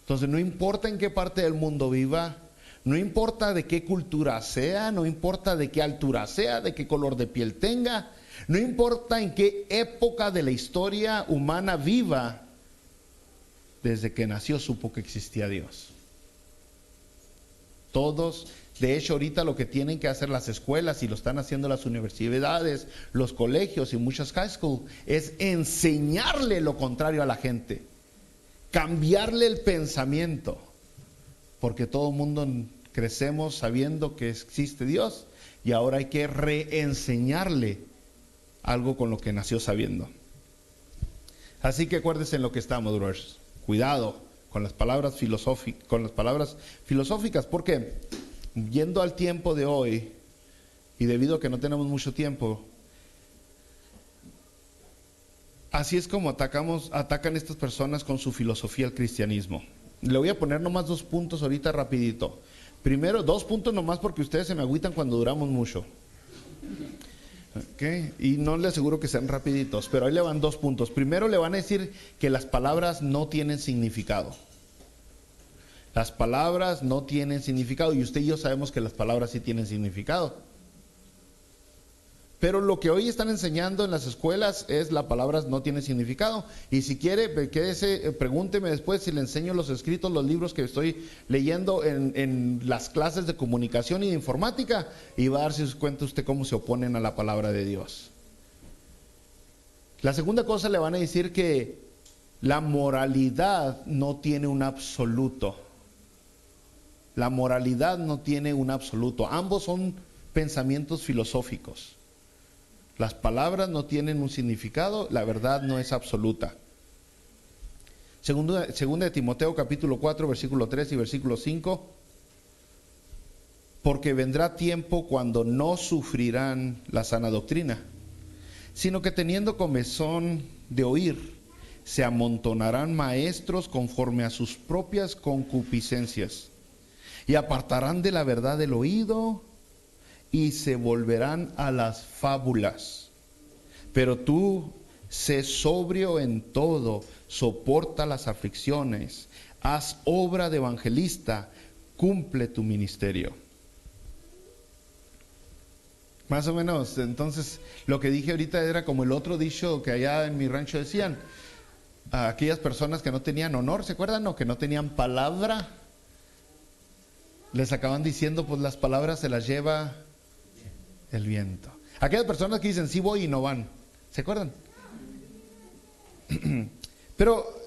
Entonces no importa en qué parte del mundo viva, no importa de qué cultura sea, no importa de qué altura sea, de qué color de piel tenga, no importa en qué época de la historia humana viva, desde que nació supo que existía Dios. Todos, de hecho ahorita lo que tienen que hacer las escuelas y lo están haciendo las universidades, los colegios y muchas high school, es enseñarle lo contrario a la gente, cambiarle el pensamiento, porque todo el mundo crecemos sabiendo que existe Dios y ahora hay que reenseñarle algo con lo que nació sabiendo. Así que acuérdense en lo que estamos, brothers. Cuidado con las palabras filosóficas, porque yendo al tiempo de hoy, y debido a que no tenemos mucho tiempo, así es como atacan estas personas con su filosofía al cristianismo. Le voy a poner nomás 2 puntos ahorita rapidito. Primero, 2 puntos nomás porque ustedes se me agüitan cuando duramos mucho. Okay. Y no le aseguro que sean rapiditos, pero ahí le van 2 puntos. Primero le van a decir que las palabras no tienen significado. Las palabras no tienen significado y usted y yo sabemos que las palabras sí tienen significado. Pero lo que hoy están enseñando en las escuelas es las palabras no tienen significado. Y si quiere, quédese, pregúnteme después si le enseño los escritos, los libros que estoy leyendo en las clases de comunicación y de informática, y va a darse cuenta usted cómo se oponen a la palabra de Dios. La segunda cosa, le van a decir que la moralidad no tiene un absoluto. La moralidad no tiene un absoluto. Ambos son pensamientos filosóficos. Las palabras no tienen un significado, la verdad no es absoluta. Segunda de Timoteo capítulo 4, versículo 3 y versículo 5. Porque vendrá tiempo cuando no sufrirán la sana doctrina, sino que teniendo comezón de oír, se amontonarán maestros conforme a sus propias concupiscencias, y apartarán de la verdad el oído, y se volverán a las fábulas. Pero tú, sé sobrio en todo, soporta las aflicciones, haz obra de evangelista, cumple tu ministerio. Más o menos, entonces, lo que dije ahorita era como el otro dicho que allá en mi rancho decían, a aquellas personas que no tenían honor, ¿se acuerdan? O que no tenían palabra, les acaban diciendo, pues las palabras se las lleva el viento. Aquellas personas que dicen, sí voy y no van, ¿se acuerdan? Pero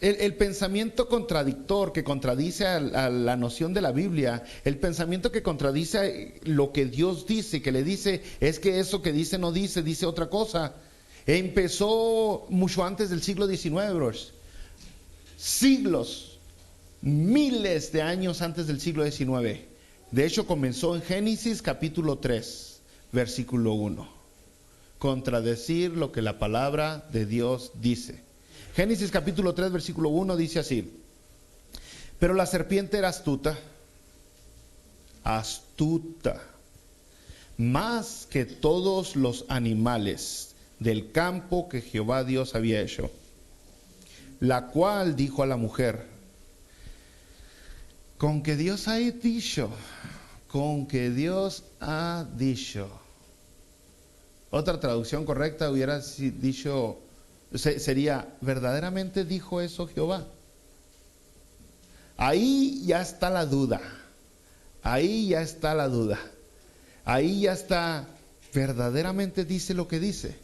el pensamiento contradictor que contradice a la noción de la Biblia, el pensamiento que contradice lo que Dios dice, que le dice, es que eso que dice no dice, dice otra cosa, empezó mucho antes del siglo XIX, bros. Siglos, miles de años antes del siglo XIX. De hecho, comenzó en Génesis capítulo 3, versículo 1. Contradecir lo que la palabra de Dios dice. Génesis capítulo 3, versículo 1 dice así: pero la serpiente era astuta, más que todos los animales del campo que Jehová Dios había hecho, la cual dijo a la mujer: con que Dios ha dicho, con que Dios ha dicho. Otra traducción correcta hubiera dicho, sería, ¿verdaderamente dijo eso Jehová? Ahí ya está la duda. Ahí ya está la duda. Ahí ya está, ¿verdaderamente dice lo que dice?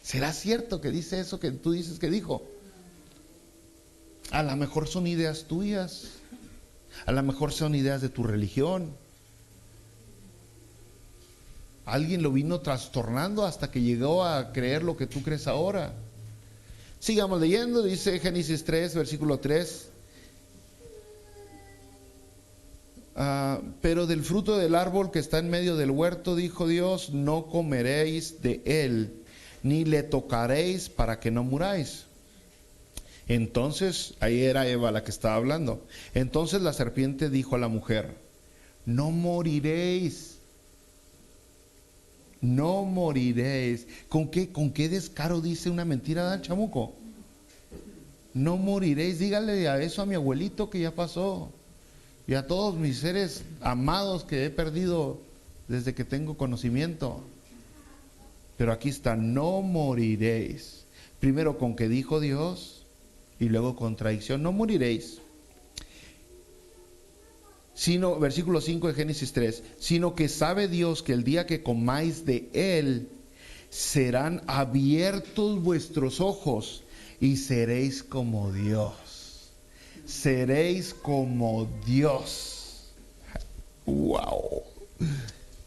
¿Será cierto que dice eso que tú dices que dijo? A lo mejor son ideas tuyas. A lo mejor son ideas de tu religión. Alguien lo vino trastornando hasta que llegó a creer lo que tú crees ahora. Sigamos leyendo, dice Génesis 3, versículo 3. Pero del fruto del árbol que está en medio del huerto, dijo Dios, no comeréis de él, ni le tocaréis para que no muráis. Entonces, ahí era Eva la que estaba hablando. Entonces la serpiente dijo a la mujer, no moriréis. No moriréis. ¿Con qué descaro dice una mentira, Dan Chamuco? No moriréis. Dígale a eso a mi abuelito que ya pasó. Y a todos mis seres amados que he perdido desde que tengo conocimiento. Pero aquí está, no moriréis. Primero con que dijo Dios y luego contradicción. No moriréis. Sino, versículo 5 de Génesis 3, sino que sabe Dios que el día que comáis de él, serán abiertos vuestros ojos y seréis como Dios. Seréis como Dios. Wow.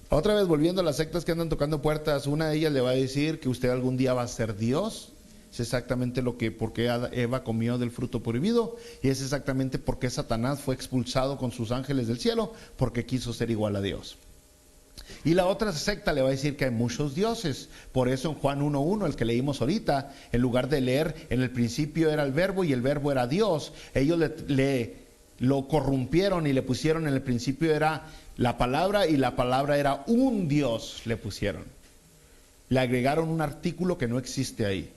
Otra vez volviendo a las sectas que andan tocando puertas, una de ellas le va a decir que usted algún día va a ser Dios. Es exactamente porque Eva comió del fruto prohibido, y es exactamente porque Satanás fue expulsado con sus ángeles del cielo, porque quiso ser igual a Dios. Y la otra secta le va a decir que hay muchos dioses. Por eso en Juan 1:1, el que leímos ahorita, en lugar de leer en el principio era el verbo y el verbo era Dios, ellos lo corrompieron y le pusieron en el principio era la palabra, y la palabra era un Dios, le pusieron. Le agregaron un artículo que no existe ahí.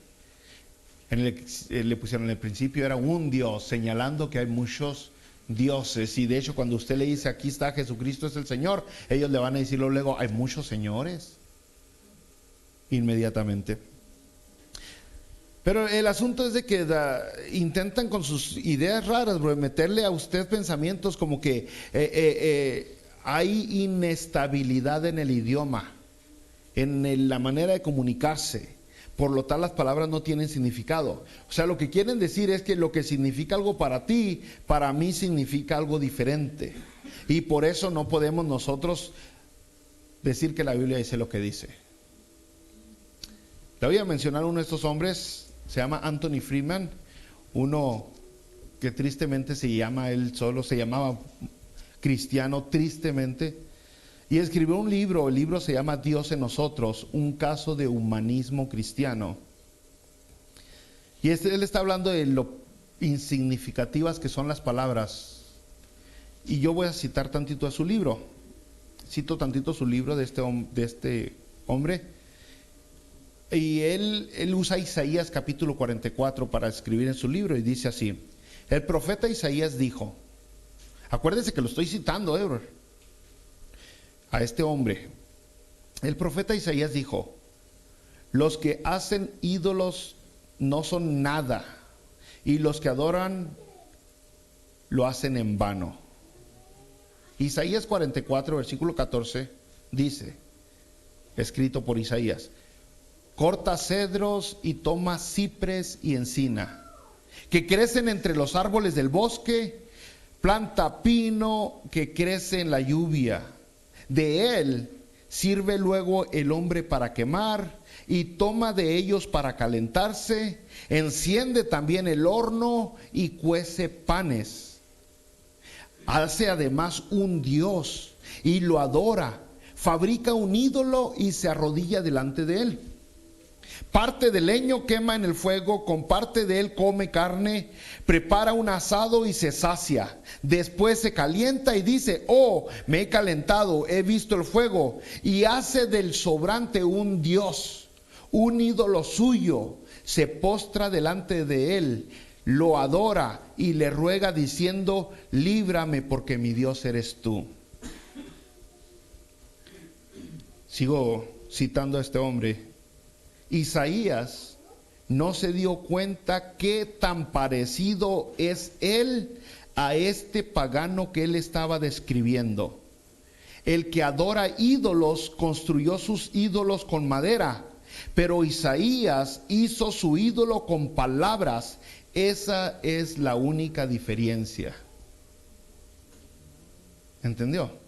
Le pusieron en el principio era un Dios, señalando que hay muchos dioses. Y de hecho cuando usted le dice aquí está Jesucristo es el Señor, ellos le van a decir luego hay muchos señores inmediatamente. Pero el asunto es de que intentan con sus ideas raras, bro, meterle a usted pensamientos como que hay inestabilidad en el idioma, en la manera de comunicarse. Por lo tal las palabras no tienen significado. O sea, lo que quieren decir es que lo que significa algo para ti, para mí significa algo diferente. Y por eso no podemos nosotros decir que la Biblia dice lo que dice. Le voy a mencionar uno de estos hombres, se llama Anthony Freeman, uno que tristemente él solo se llamaba cristiano, tristemente. Y escribió un libro, el libro se llama Dios en nosotros, un caso de humanismo cristiano. Y él está hablando de lo insignificativas que son las palabras. Y yo voy a citar tantito a su libro. Cito tantito su libro de este hombre. Y él usa Isaías capítulo 44 para escribir en su libro y dice así. El profeta Isaías dijo, acuérdense que lo estoy citando, a este hombre. El profeta Isaías dijo, los que hacen ídolos no son nada, y los que adoran lo hacen en vano. Isaías 44, versículo 14, dice, escrito por Isaías, corta cedros y toma cipres y encina, que crecen entre los árboles del bosque, planta pino que crece en la lluvia. De él sirve luego el hombre para quemar y toma de ellos para calentarse, enciende también el horno y cuece panes. Hace además un dios y lo adora, fabrica un ídolo y se arrodilla delante de él. Parte del leño quema en el fuego, con parte de él come carne, prepara un asado y se sacia. Después se calienta y dice, oh, me he calentado, he visto el fuego. Y hace del sobrante un dios, un ídolo suyo. Se postra delante de él, lo adora y le ruega diciendo, líbrame porque mi Dios eres tú. Sigo citando a este hombre. Isaías no se dio cuenta qué tan parecido es él a este pagano que él estaba describiendo. El que adora ídolos construyó sus ídolos con madera, pero Isaías hizo su ídolo con palabras. Esa es la única diferencia. ¿Entendió?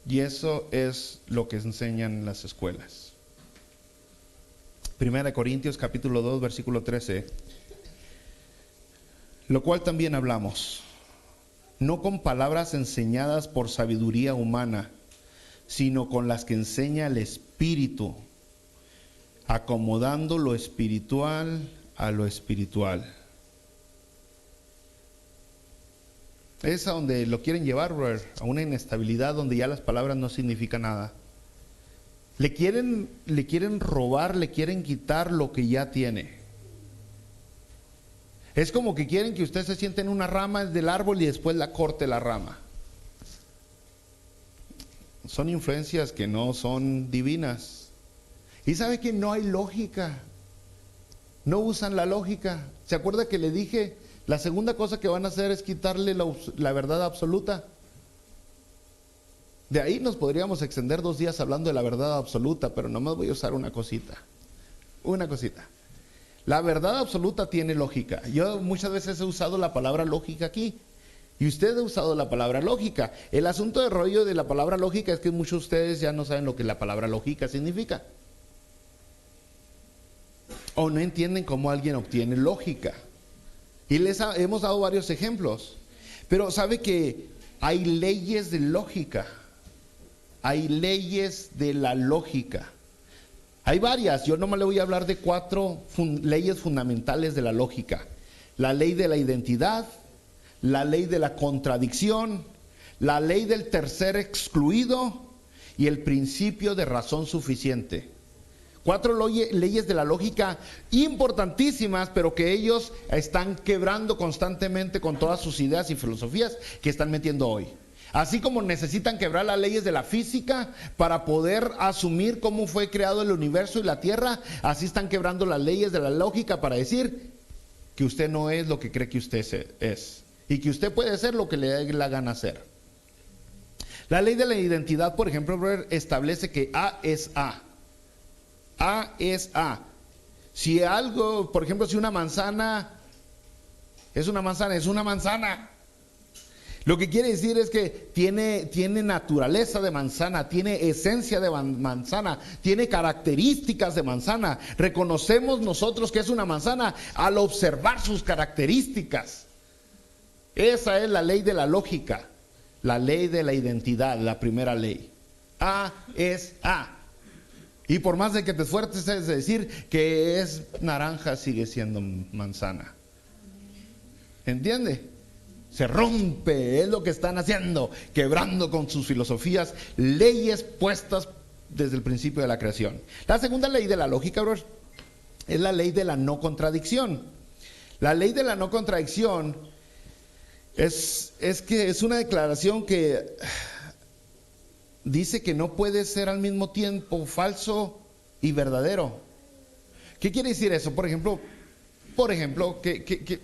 Y eso es lo que enseñan en las escuelas. Primera de Corintios capítulo 2 versículo 13. Lo cual también hablamos, no con palabras enseñadas por sabiduría humana, sino con las que enseña el Espíritu, acomodando lo espiritual a lo espiritual. Es a donde lo quieren llevar, brother, a una inestabilidad donde ya las palabras no significan nada. Le quieren robar, le quieren quitar lo que ya tiene. Es como que quieren que usted se siente en una rama del árbol y después la corte la rama. Son influencias que no son divinas. Y sabe que no hay lógica. No usan la lógica. ¿Se acuerda que le dije? La segunda cosa que van a hacer es quitarle la verdad absoluta. De ahí nos podríamos extender 2 días hablando de la verdad absoluta, pero nomás voy a usar una cosita. Una cosita. La verdad absoluta tiene lógica. Yo muchas veces he usado la palabra lógica aquí. Y usted ha usado la palabra lógica. El asunto de rollo de la palabra lógica es que muchos de ustedes ya no saben lo que la palabra lógica significa. O no entienden cómo alguien obtiene lógica. Y hemos dado varios ejemplos. Pero sabe que hay leyes de lógica. Hay leyes de la lógica. Hay varias. Yo nomás le voy a hablar de 4 leyes fundamentales de la lógica. La ley de la identidad, la ley de la contradicción, la ley del tercer excluido y el principio de razón suficiente. 4 leyes de la lógica importantísimas, pero que ellos están quebrando constantemente con todas sus ideas y filosofías que están metiendo hoy. Así como necesitan quebrar las leyes de la física para poder asumir cómo fue creado el universo y la tierra, así están quebrando las leyes de la lógica para decir que usted no es lo que cree que usted es y que usted puede ser lo que le dé la gana hacer. La ley de la identidad, por ejemplo, establece que A es A A es A. Si algo, por ejemplo, si una manzana es una manzana, es una manzana. Lo que quiere decir es que tiene naturaleza de manzana, tiene esencia de manzana, tiene características de manzana. Reconocemos nosotros que es una manzana al observar sus características. Esa es la ley de la lógica, la ley de la identidad, la primera ley. A es A. Y por más de que te esfuerces es decir que es naranja, sigue siendo manzana. ¿Entiende? Se rompe, es lo que están haciendo, quebrando con sus filosofías leyes puestas desde el principio de la creación. La segunda ley de la lógica, bro, es la ley de la no contradicción. La ley de la no contradicción es que es una declaración que dice que no puede ser al mismo tiempo falso y verdadero. ¿Qué quiere decir eso? Por ejemplo, que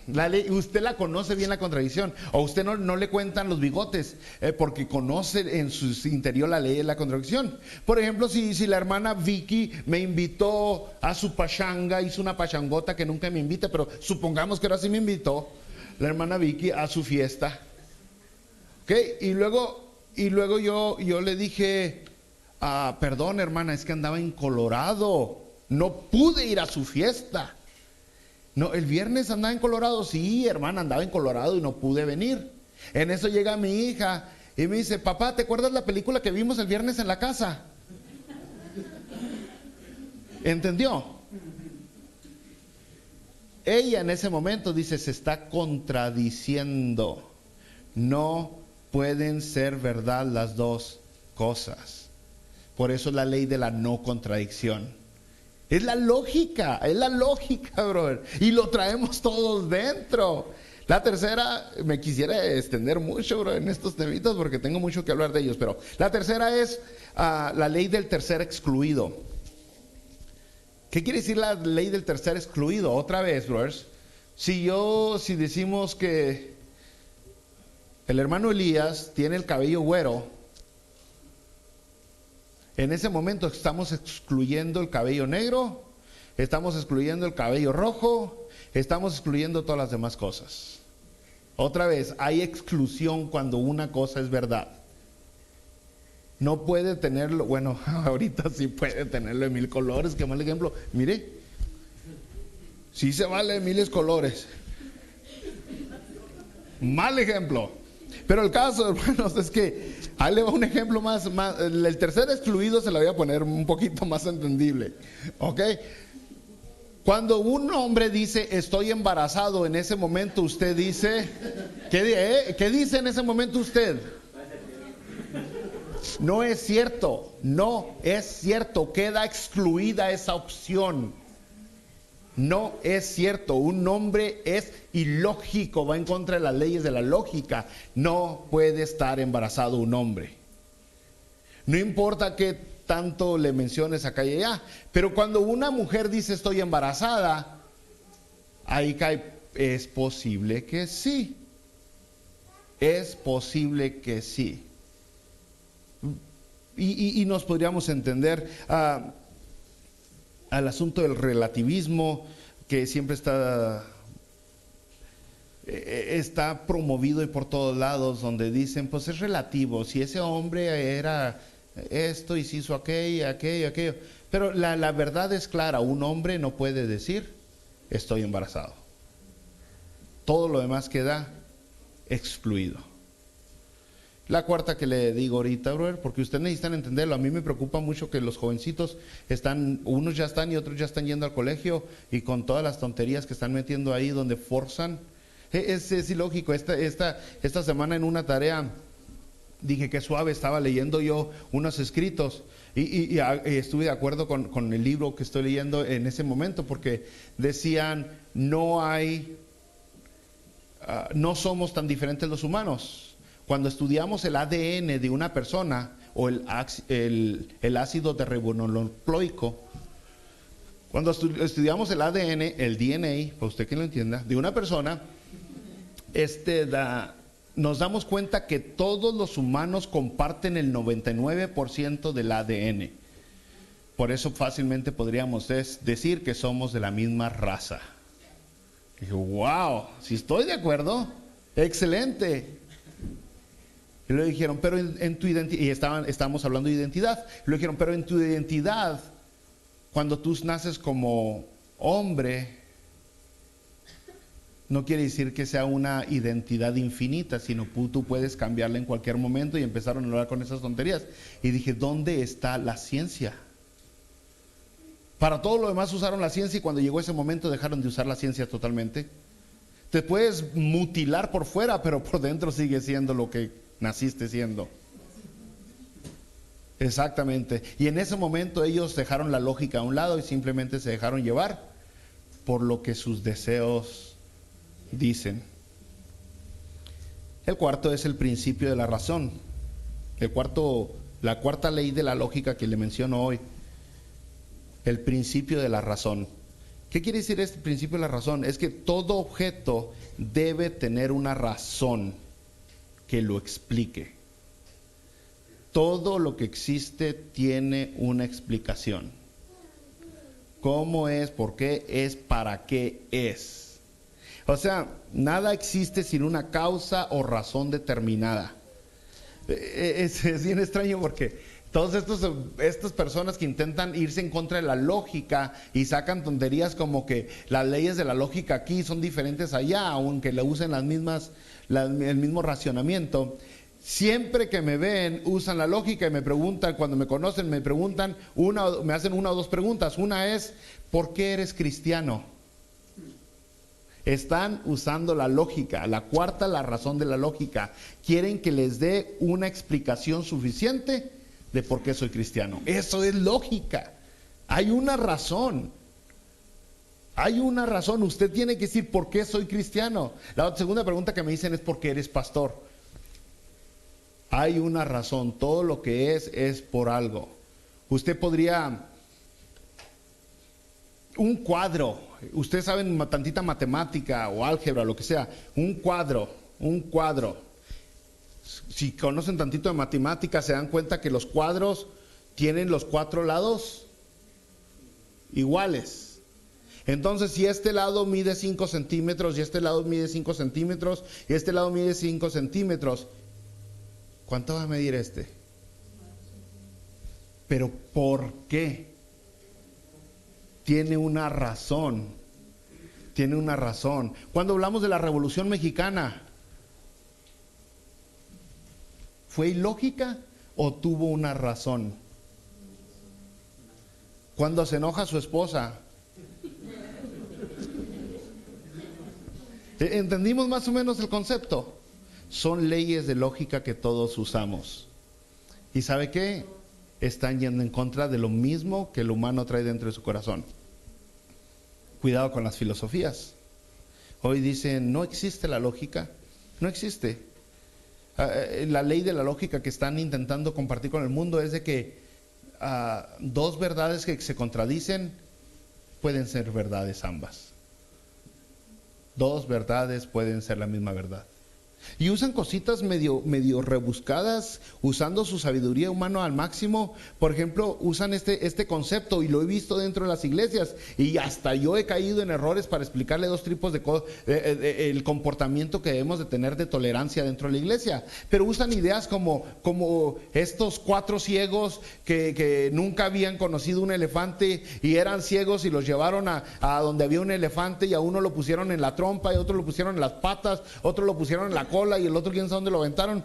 la ley, usted la conoce bien la contradicción, o usted no le cuentan los bigotes, porque conoce en su interior la ley de la contradicción. Por ejemplo, si la hermana Vicky me invitó a su pachanga, hizo una pachangota que nunca me invita, pero supongamos que ahora sí me invitó la hermana Vicky a su fiesta, ¿ok? Y luego yo le dije, perdón hermana, es que andaba en Colorado, no pude ir a su fiesta. No, el viernes andaba en Colorado. Sí, hermana, andaba en Colorado y no pude venir. En eso llega mi hija y me dice, papá, ¿te acuerdas la película que vimos el viernes en la casa? ¿Entendió? Ella en ese momento dice, se está contradiciendo. No pueden ser verdad las dos cosas. Por eso es la ley de la no contradicción. Es la lógica, brother. Y lo traemos todos dentro. La tercera, me quisiera extender mucho, bro, en estos temitas porque tengo mucho que hablar de ellos. Pero la tercera es la ley del tercer excluido. ¿Qué quiere decir la ley del tercer excluido? Otra vez, brothers. Si decimos que el hermano Elías tiene el cabello güero, en ese momento estamos excluyendo el cabello negro, estamos excluyendo el cabello rojo, estamos excluyendo todas las demás cosas. Otra vez, hay exclusión cuando una cosa es verdad. No puede tenerlo, bueno, ahorita sí puede tenerlo de 1000 colores, qué mal ejemplo. Mire, sí se vale de 1000 colores. Mal ejemplo. Pero el caso, hermanos, es que ahí le va un ejemplo más. El tercer excluido se lo voy a poner un poquito más entendible. ¿Ok? Cuando un hombre dice estoy embarazado, en ese momento usted dice, ¿qué dice en ese momento usted? No es cierto, no es cierto, queda excluida esa opción. No es cierto, un hombre es ilógico, va en contra de las leyes de la lógica. No puede estar embarazado un hombre. No importa que tanto le menciones acá y allá, pero cuando una mujer dice estoy embarazada, ahí cae, es posible que sí. Es posible que sí. Y nos podríamos entender al asunto del relativismo que siempre está promovido y por todos lados, donde dicen pues es relativo, si ese hombre era esto y se hizo aquello, pero la verdad es clara, un hombre no puede decir estoy embarazado, todo lo demás queda excluido. La cuarta que le digo ahorita, brother, porque ustedes necesitan entenderlo. A mí me preocupa mucho que los jovencitos unos ya están y otros ya están yendo al colegio y con todas las tonterías que están metiendo ahí donde forzan. Es ilógico. Esta semana en una tarea dije que suave, estaba leyendo yo unos escritos y estuve de acuerdo con el libro que estoy leyendo en ese momento, porque decían no somos tan diferentes los humanos. Cuando estudiamos el ADN de una persona o el ácido ribonucleico, cuando estudiamos el ADN, el DNA, para usted que lo entienda, de una persona, nos damos cuenta que todos los humanos comparten el 99% del ADN. Por eso fácilmente podríamos decir que somos de la misma raza. Y dije, wow, si estoy de acuerdo, excelente. Y le dijeron, pero en tu identidad, y estábamos hablando de identidad. Y le dijeron, pero en tu identidad, cuando tú naces como hombre, no quiere decir que sea una identidad infinita, sino tú puedes cambiarla en cualquier momento. Y empezaron a hablar con esas tonterías. Y dije, ¿dónde está la ciencia? Para todo lo demás usaron la ciencia, y cuando llegó ese momento dejaron de usar la ciencia totalmente. Te puedes mutilar por fuera, pero por dentro sigue siendo lo que naciste siendo. Exactamente. Y en ese momento ellos dejaron la lógica a un lado y simplemente se dejaron llevar por lo que sus deseos dicen. El cuarto es el principio de la razón. La cuarta ley de la lógica que le menciono hoy. El principio de la razón. ¿Qué quiere decir este principio de la razón? Es que todo objeto debe tener una razón que lo explique. Todo lo que existe tiene una explicación. ¿Cómo es? ¿Por qué es? ¿Para qué es? O sea, nada existe sin una causa o razón determinada. Es bien extraño porque todas estas personas que intentan irse en contra de la lógica y sacan tonterías como que las leyes de la lógica aquí son diferentes allá, aunque le usen el mismo racionamiento. Siempre que me ven, usan la lógica y me preguntan, cuando me conocen, me hacen una o dos preguntas. Una es, ¿por qué eres cristiano? Están usando la lógica. La cuarta, la razón de la lógica. Quieren que les dé una explicación suficiente de por qué soy cristiano. Eso es lógica. Hay una razón. Hay una razón. Usted tiene que decir por qué soy cristiano. La segunda pregunta que me dicen es ¿por qué eres pastor? Hay una razón. Todo lo que es por algo. Usted podría... Un cuadro. Ustedes saben tantita matemática o álgebra, lo que sea. Un cuadro. Si conocen tantito de matemáticas, se dan cuenta que los cuadros tienen los cuatro lados iguales. Entonces, si este lado mide 5 centímetros, y este lado mide 5 centímetros, y este lado mide 5 centímetros, ¿cuánto va a medir este? Pero ¿por qué? Tiene una razón. Tiene una razón. Cuando hablamos de la Revolución Mexicana, ¿fue ilógica o tuvo una razón? Cuando se enoja su esposa, ¿entendimos más o menos el concepto? Son leyes de lógica que todos usamos. ¿Y sabe qué? Están yendo en contra de lo mismo que el humano trae dentro de su corazón. Cuidado con las filosofías. Hoy dicen, no existe la lógica. No existe. La ley de la lógica que están intentando compartir con el mundo es de que dos verdades que se contradicen pueden ser verdades ambas. Dos verdades pueden ser la misma verdad. Y usan cositas medio rebuscadas, usando su sabiduría humana al máximo. Por ejemplo, usan este concepto, y lo he visto dentro de las iglesias, y hasta yo he caído en errores para explicarle dos tipos el comportamiento que debemos de tener de tolerancia dentro de la iglesia. Pero usan ideas como estos 4 ciegos que nunca habían conocido un elefante y eran ciegos, y los llevaron a donde había un elefante, y a uno lo pusieron en la trompa, y otro lo pusieron en las patas, otro lo pusieron en la cola, y el otro quién sabe dónde lo aventaron.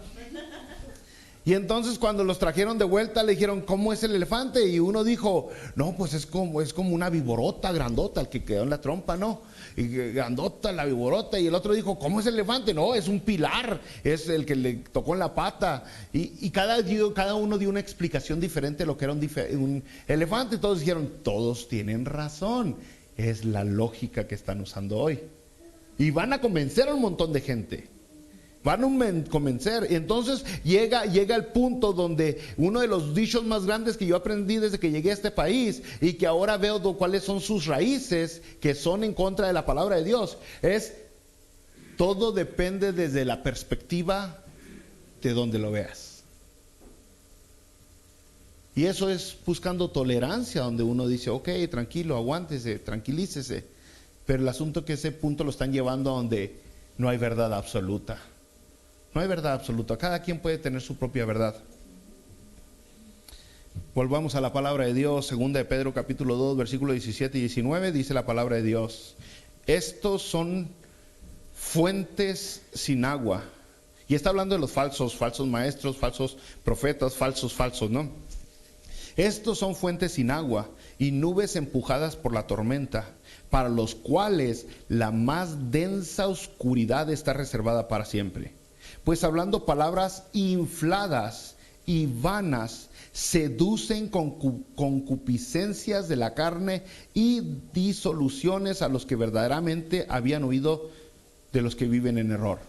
Y entonces cuando los trajeron de vuelta le dijeron, ¿cómo es el elefante? Y uno dijo, no, pues es como una viborota grandota el que quedó en la trompa, ¿no? Y grandota la viborota. Y el otro dijo, ¿cómo es el elefante? No, es un pilar, es el que le tocó en la pata. Y cada uno dio una explicación diferente de lo que era un elefante. Todos dijeron, todos tienen razón. Es la lógica que están usando hoy. Y van a convencer a un montón de gente. Van a convencer. Y entonces llega el punto donde uno de los dichos más grandes que yo aprendí desde que llegué a este país, y que ahora veo cuáles son sus raíces, que son en contra de la palabra de Dios, es: todo depende desde la perspectiva de donde lo veas. Y eso es buscando tolerancia, donde uno dice, ok, tranquilo, aguántese, tranquilícese. Pero el asunto es que ese punto lo están llevando a donde no hay verdad absoluta. No hay verdad absoluta. Cada quien puede tener su propia verdad. Volvamos a la palabra de Dios, segunda de Pedro capítulo 2, versículos 17 y 19, dice la palabra de Dios. Estos son fuentes sin agua. Y está hablando de los falsos maestros, falsos profetas, falsos, ¿no? Estos son fuentes sin agua y nubes empujadas por la tormenta, para los cuales la más densa oscuridad está reservada para siempre. Pues hablando palabras infladas y vanas, seducen con concupiscencias de la carne y disoluciones a los que verdaderamente habían oído de los que viven en error.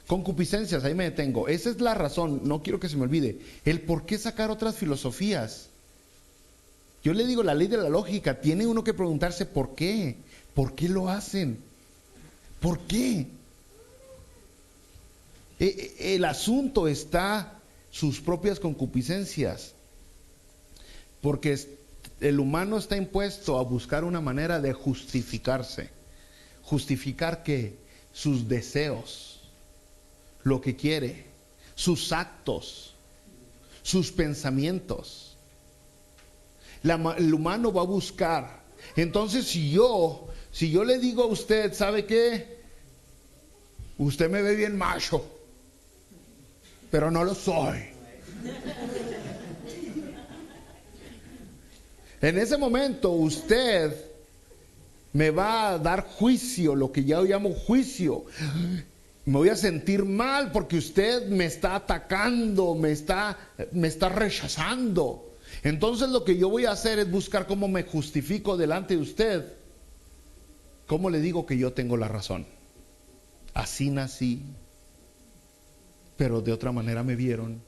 Concupiscencias, ahí me detengo. Esa es la razón, no quiero que se me olvide, el por qué sacar otras filosofías. Yo le digo, la ley de la lógica, tiene uno que preguntarse por qué. ¿Por qué lo hacen? ¿Por qué? El asunto está sus propias concupiscencias. Porque el humano está impuesto a buscar una manera de justificarse. ¿Justificar qué? Sus deseos, lo que quiere, sus actos, sus pensamientos. El humano va a buscar. Entonces si yo le digo a usted, ¿sabe qué? Usted me ve bien macho, pero no lo soy. En ese momento usted me va a dar juicio, lo que yo llamo juicio. Me voy a sentir mal porque usted me está atacando, me está rechazando. Entonces lo que yo voy a hacer es buscar cómo me justifico delante de usted. ¿Cómo le digo que yo tengo la razón? Así nací, pero de otra manera me vieron.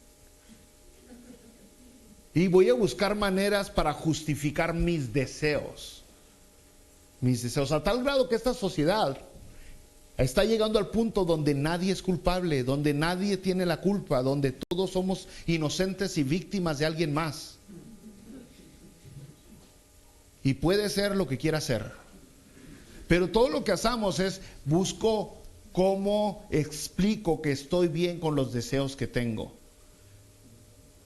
Y voy a buscar maneras para justificar mis deseos. Mis deseos, a tal grado que esta sociedad está llegando al punto donde nadie es culpable, donde nadie tiene la culpa, donde todos somos inocentes y víctimas de alguien más. Y puede ser lo que quiera ser. Pero todo lo que hacemos es busco cómo explico que estoy bien con los deseos que tengo.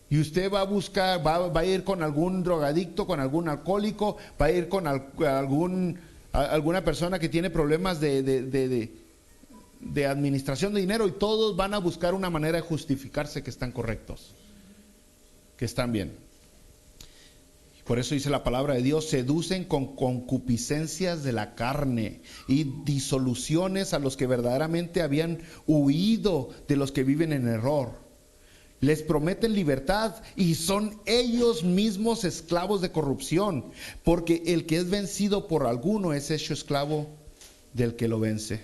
Y usted va a buscar, va a ir con algún drogadicto, con algún alcohólico, va a ir con alguna persona que tiene problemas de administración de dinero, y todos van a buscar una manera de justificarse que están correctos, que están bien. Por eso dice la palabra de Dios, seducen con concupiscencias de la carne y disoluciones a los que verdaderamente habían huido de los que viven en error. Les prometen libertad y son ellos mismos esclavos de corrupción, porque el que es vencido por alguno es hecho esclavo del que lo vence.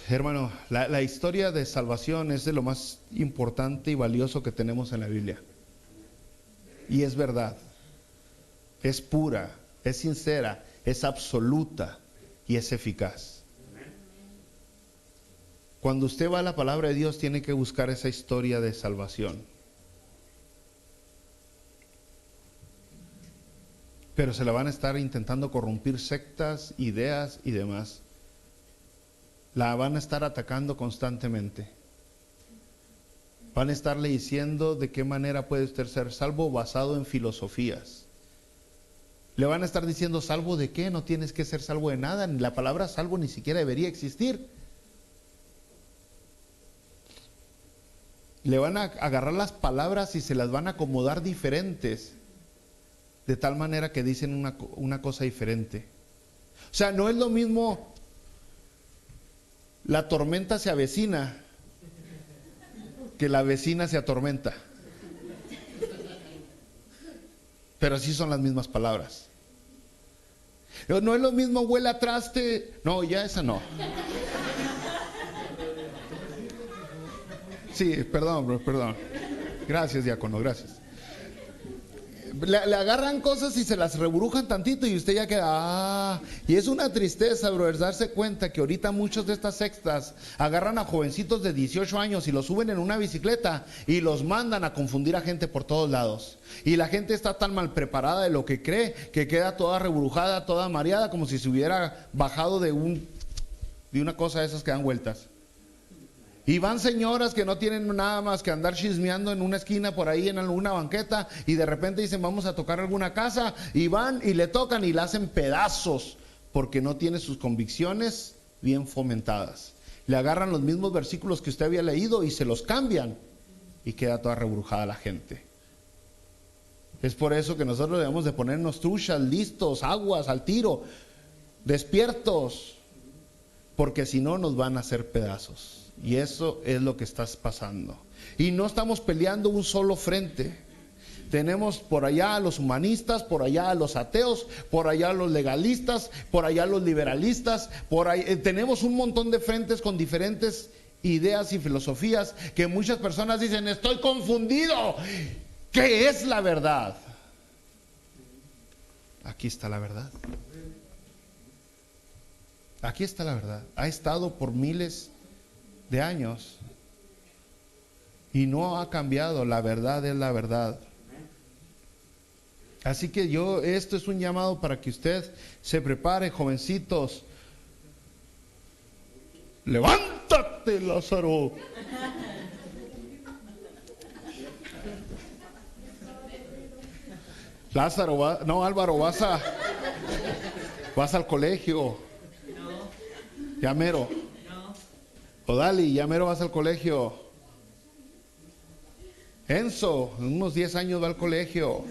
Hermano, la historia de salvación es de lo más importante y valioso que tenemos en la Biblia. Y es verdad, es pura, es sincera, es absoluta y es eficaz. Cuando usted va a la palabra de Dios, tiene que buscar esa historia de salvación. Pero se la van a estar intentando corrompir sectas, ideas y demás. La van a estar atacando constantemente. Van a estarle diciendo de qué manera puede usted ser salvo basado en filosofías. Le van a estar diciendo, ¿salvo de qué? No tienes que ser salvo de nada. La palabra salvo ni siquiera debería existir. Le van a agarrar las palabras y se las van a acomodar diferentes, de tal manera que dicen una cosa diferente. O sea, no es lo mismo la tormenta se avecina que la vecina se atormenta. Pero sí son las mismas palabras. No es lo mismo huele a traste. No, ya esa no. Sí, perdón, bro, perdón. Gracias, diácono, gracias. Le agarran cosas y se las rebrujan tantito y usted ya queda, y es una tristeza, brother, darse cuenta que ahorita muchos de estas sectas agarran a jovencitos de 18 años y los suben en una bicicleta y los mandan a confundir a gente por todos lados. Y la gente está tan mal preparada de lo que cree que queda toda rebrujada, toda mareada, como si se hubiera bajado de una cosa de esas que dan vueltas. Y van señoras que no tienen nada más que andar chismeando en una esquina por ahí en alguna banqueta y de repente dicen vamos a tocar alguna casa y van y le tocan y la hacen pedazos porque no tiene sus convicciones bien fomentadas. Le agarran los mismos versículos que usted había leído y se los cambian y queda toda rebrujada la gente. Es por eso que nosotros debemos de ponernos truchas, listos, aguas al tiro, despiertos, porque si no nos van a hacer pedazos. Y eso es lo que está pasando. Y no estamos peleando un solo frente. Tenemos por allá a los humanistas, por allá a los ateos, por allá a los legalistas, por allá a los liberalistas, por ahí, tenemos un montón de frentes con diferentes ideas y filosofías que muchas personas dicen, estoy confundido. ¿Qué es la verdad? Aquí está la verdad. Aquí está la verdad. Ha estado por miles de años y no ha cambiado. La verdad es la verdad. Así que esto es un llamado para que usted se prepare, jovencitos. Levántate, Lázaro. Lázaro, Álvaro, vas al colegio. Ya mero. Odali, ya mero vas al colegio. Enzo, en unos 10 años va al colegio.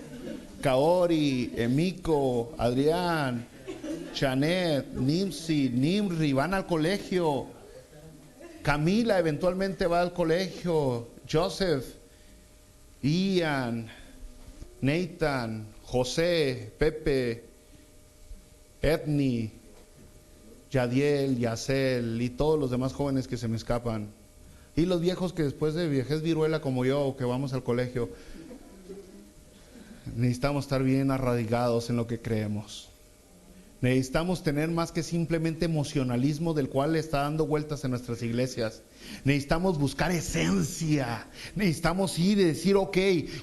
Kaori, Emiko, Adrián, Chanet, Nimsi, Nimri van al colegio. Camila eventualmente va al colegio. Joseph, Ian, Nathan, José, Pepe, Edni, Yadiel, Yacel y todos los demás jóvenes que se me escapan. Y los viejos que después de viejez viruela como yo, que vamos al colegio, necesitamos estar bien arraigados en lo que creemos. Necesitamos tener más que simplemente emocionalismo del cual está dando vueltas en nuestras iglesias. Necesitamos buscar esencia. Necesitamos ir y decir, ok,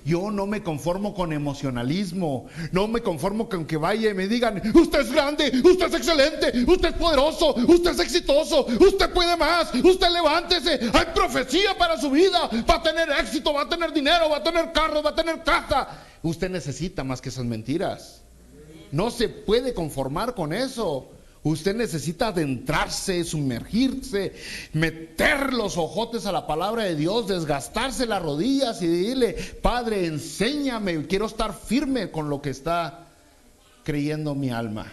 yo no me conformo con emocionalismo. No me conformo con que vaya y me digan, usted es grande, usted es excelente, usted es poderoso, usted es exitoso, usted puede más, usted levántese. Hay profecía para su vida. Va a tener éxito, va a tener dinero, va a tener carros, va a tener casa. Usted necesita más que esas mentiras. No se puede conformar con eso. Usted necesita adentrarse, sumergirse, meter los ojotes a la palabra de Dios, desgastarse las rodillas y decirle, Padre, enséñame, quiero estar firme con lo que está creyendo mi alma.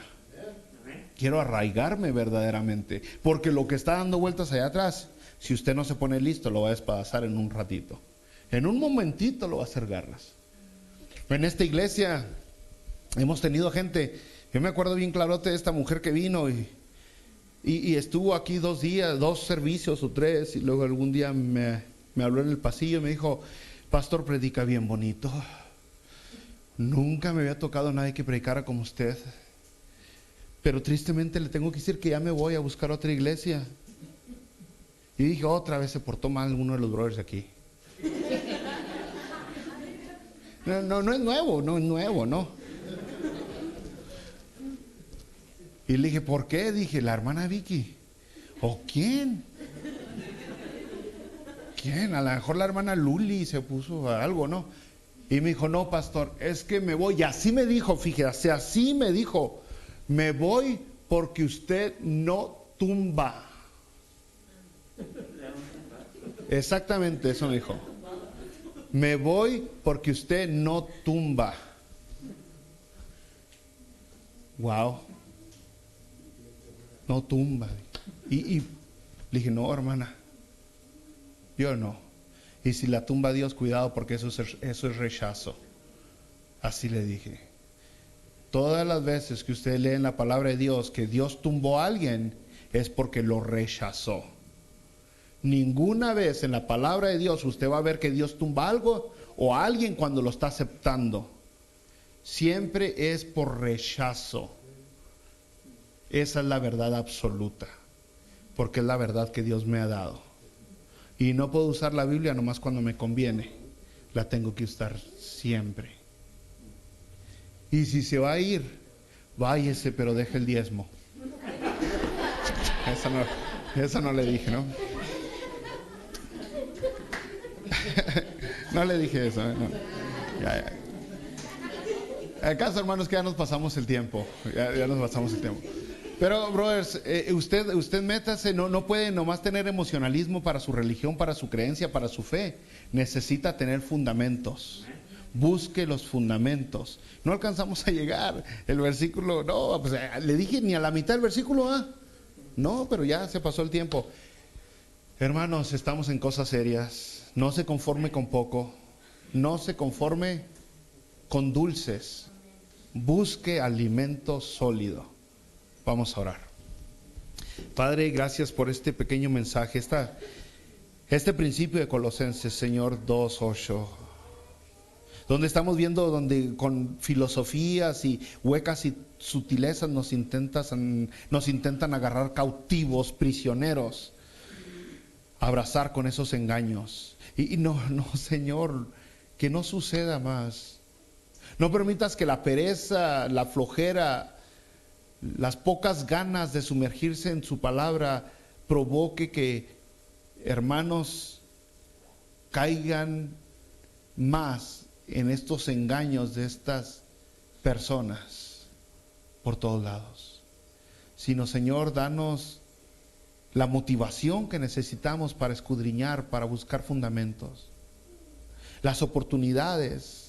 Quiero arraigarme verdaderamente, porque lo que está dando vueltas allá atrás, si usted no se pone listo, lo va a despedazar en un ratito. En un momentito lo va a hacer garras. En esta iglesia hemos tenido gente, yo me acuerdo bien clarote de esta mujer que vino y estuvo aquí 2 días, 2 servicios o 3, y luego algún día me habló en el pasillo y me dijo, pastor, predica bien bonito. Nunca me había tocado nadie que predicara como usted, pero tristemente le tengo que decir que ya me voy a buscar otra iglesia. Y dije, otra vez se portó mal uno de los brothers aquí. No es nuevo, no. Y le dije, ¿por qué? Dije, la hermana Vicky. ¿O quién? ¿Quién? A lo mejor la hermana Luli se puso algo, ¿no? Y me dijo, no, pastor, es que me voy. Y así me dijo, fíjese, así me dijo, me voy porque usted no tumba. Exactamente eso me dijo. Me voy porque usted no tumba. Wow. No tumba. Y le dije, no, hermana, yo no. Y si la tumba Dios, cuidado, porque eso es rechazo. Así le dije. Todas las veces que usted lee en la palabra de Dios que Dios tumbó a alguien, es porque lo rechazó. Ninguna vez en la palabra de Dios usted va a ver que Dios tumba algo o a alguien cuando lo está aceptando. siempre es por rechazo. Esa es la verdad absoluta, porque es la verdad que Dios me ha dado. Y no puedo usar la Biblia nomás cuando me conviene, la tengo que usar siempre. Y si se va a ir, váyese, pero deje el diezmo. Esa no le dije, ¿no? No le dije eso, ¿no? Ya. ¿Acaso, hermanos, que ya nos pasamos el tiempo? Ya nos pasamos el tiempo. Pero, brothers, usted métase, no puede nomás tener emocionalismo para su religión, para su creencia, para su fe. Necesita tener fundamentos. Busque los fundamentos. No alcanzamos a llegar. El versículo, no, pues le dije ni a la mitad del versículo A. No, pero ya se pasó el tiempo. Hermanos, estamos en cosas serias. No se conforme con poco. No se conforme con dulces. Busque alimento sólido. Vamos a orar. Padre, gracias por este pequeño mensaje, este principio de Colosenses, Señor, 2:8, donde estamos viendo donde con filosofías y huecas y sutilezas nos intentan agarrar cautivos, prisioneros, abrazar con esos engaños. Y no, Señor, que no suceda más. No permitas que la pereza, la flojera, las pocas ganas de sumergirse en su palabra provoque que hermanos caigan más en estos engaños de estas personas por todos lados. Sino, Señor, danos la motivación que necesitamos para escudriñar, para buscar fundamentos, las oportunidades,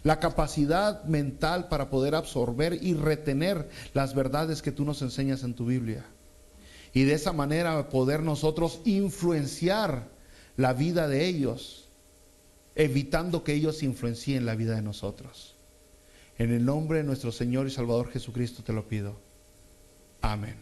la capacidad mental para poder absorber y retener las verdades que tú nos enseñas en tu Biblia. Y de esa manera poder nosotros influenciar la vida de ellos, evitando que ellos influencien la vida de nosotros. En el nombre de nuestro Señor y Salvador Jesucristo te lo pido. Amén.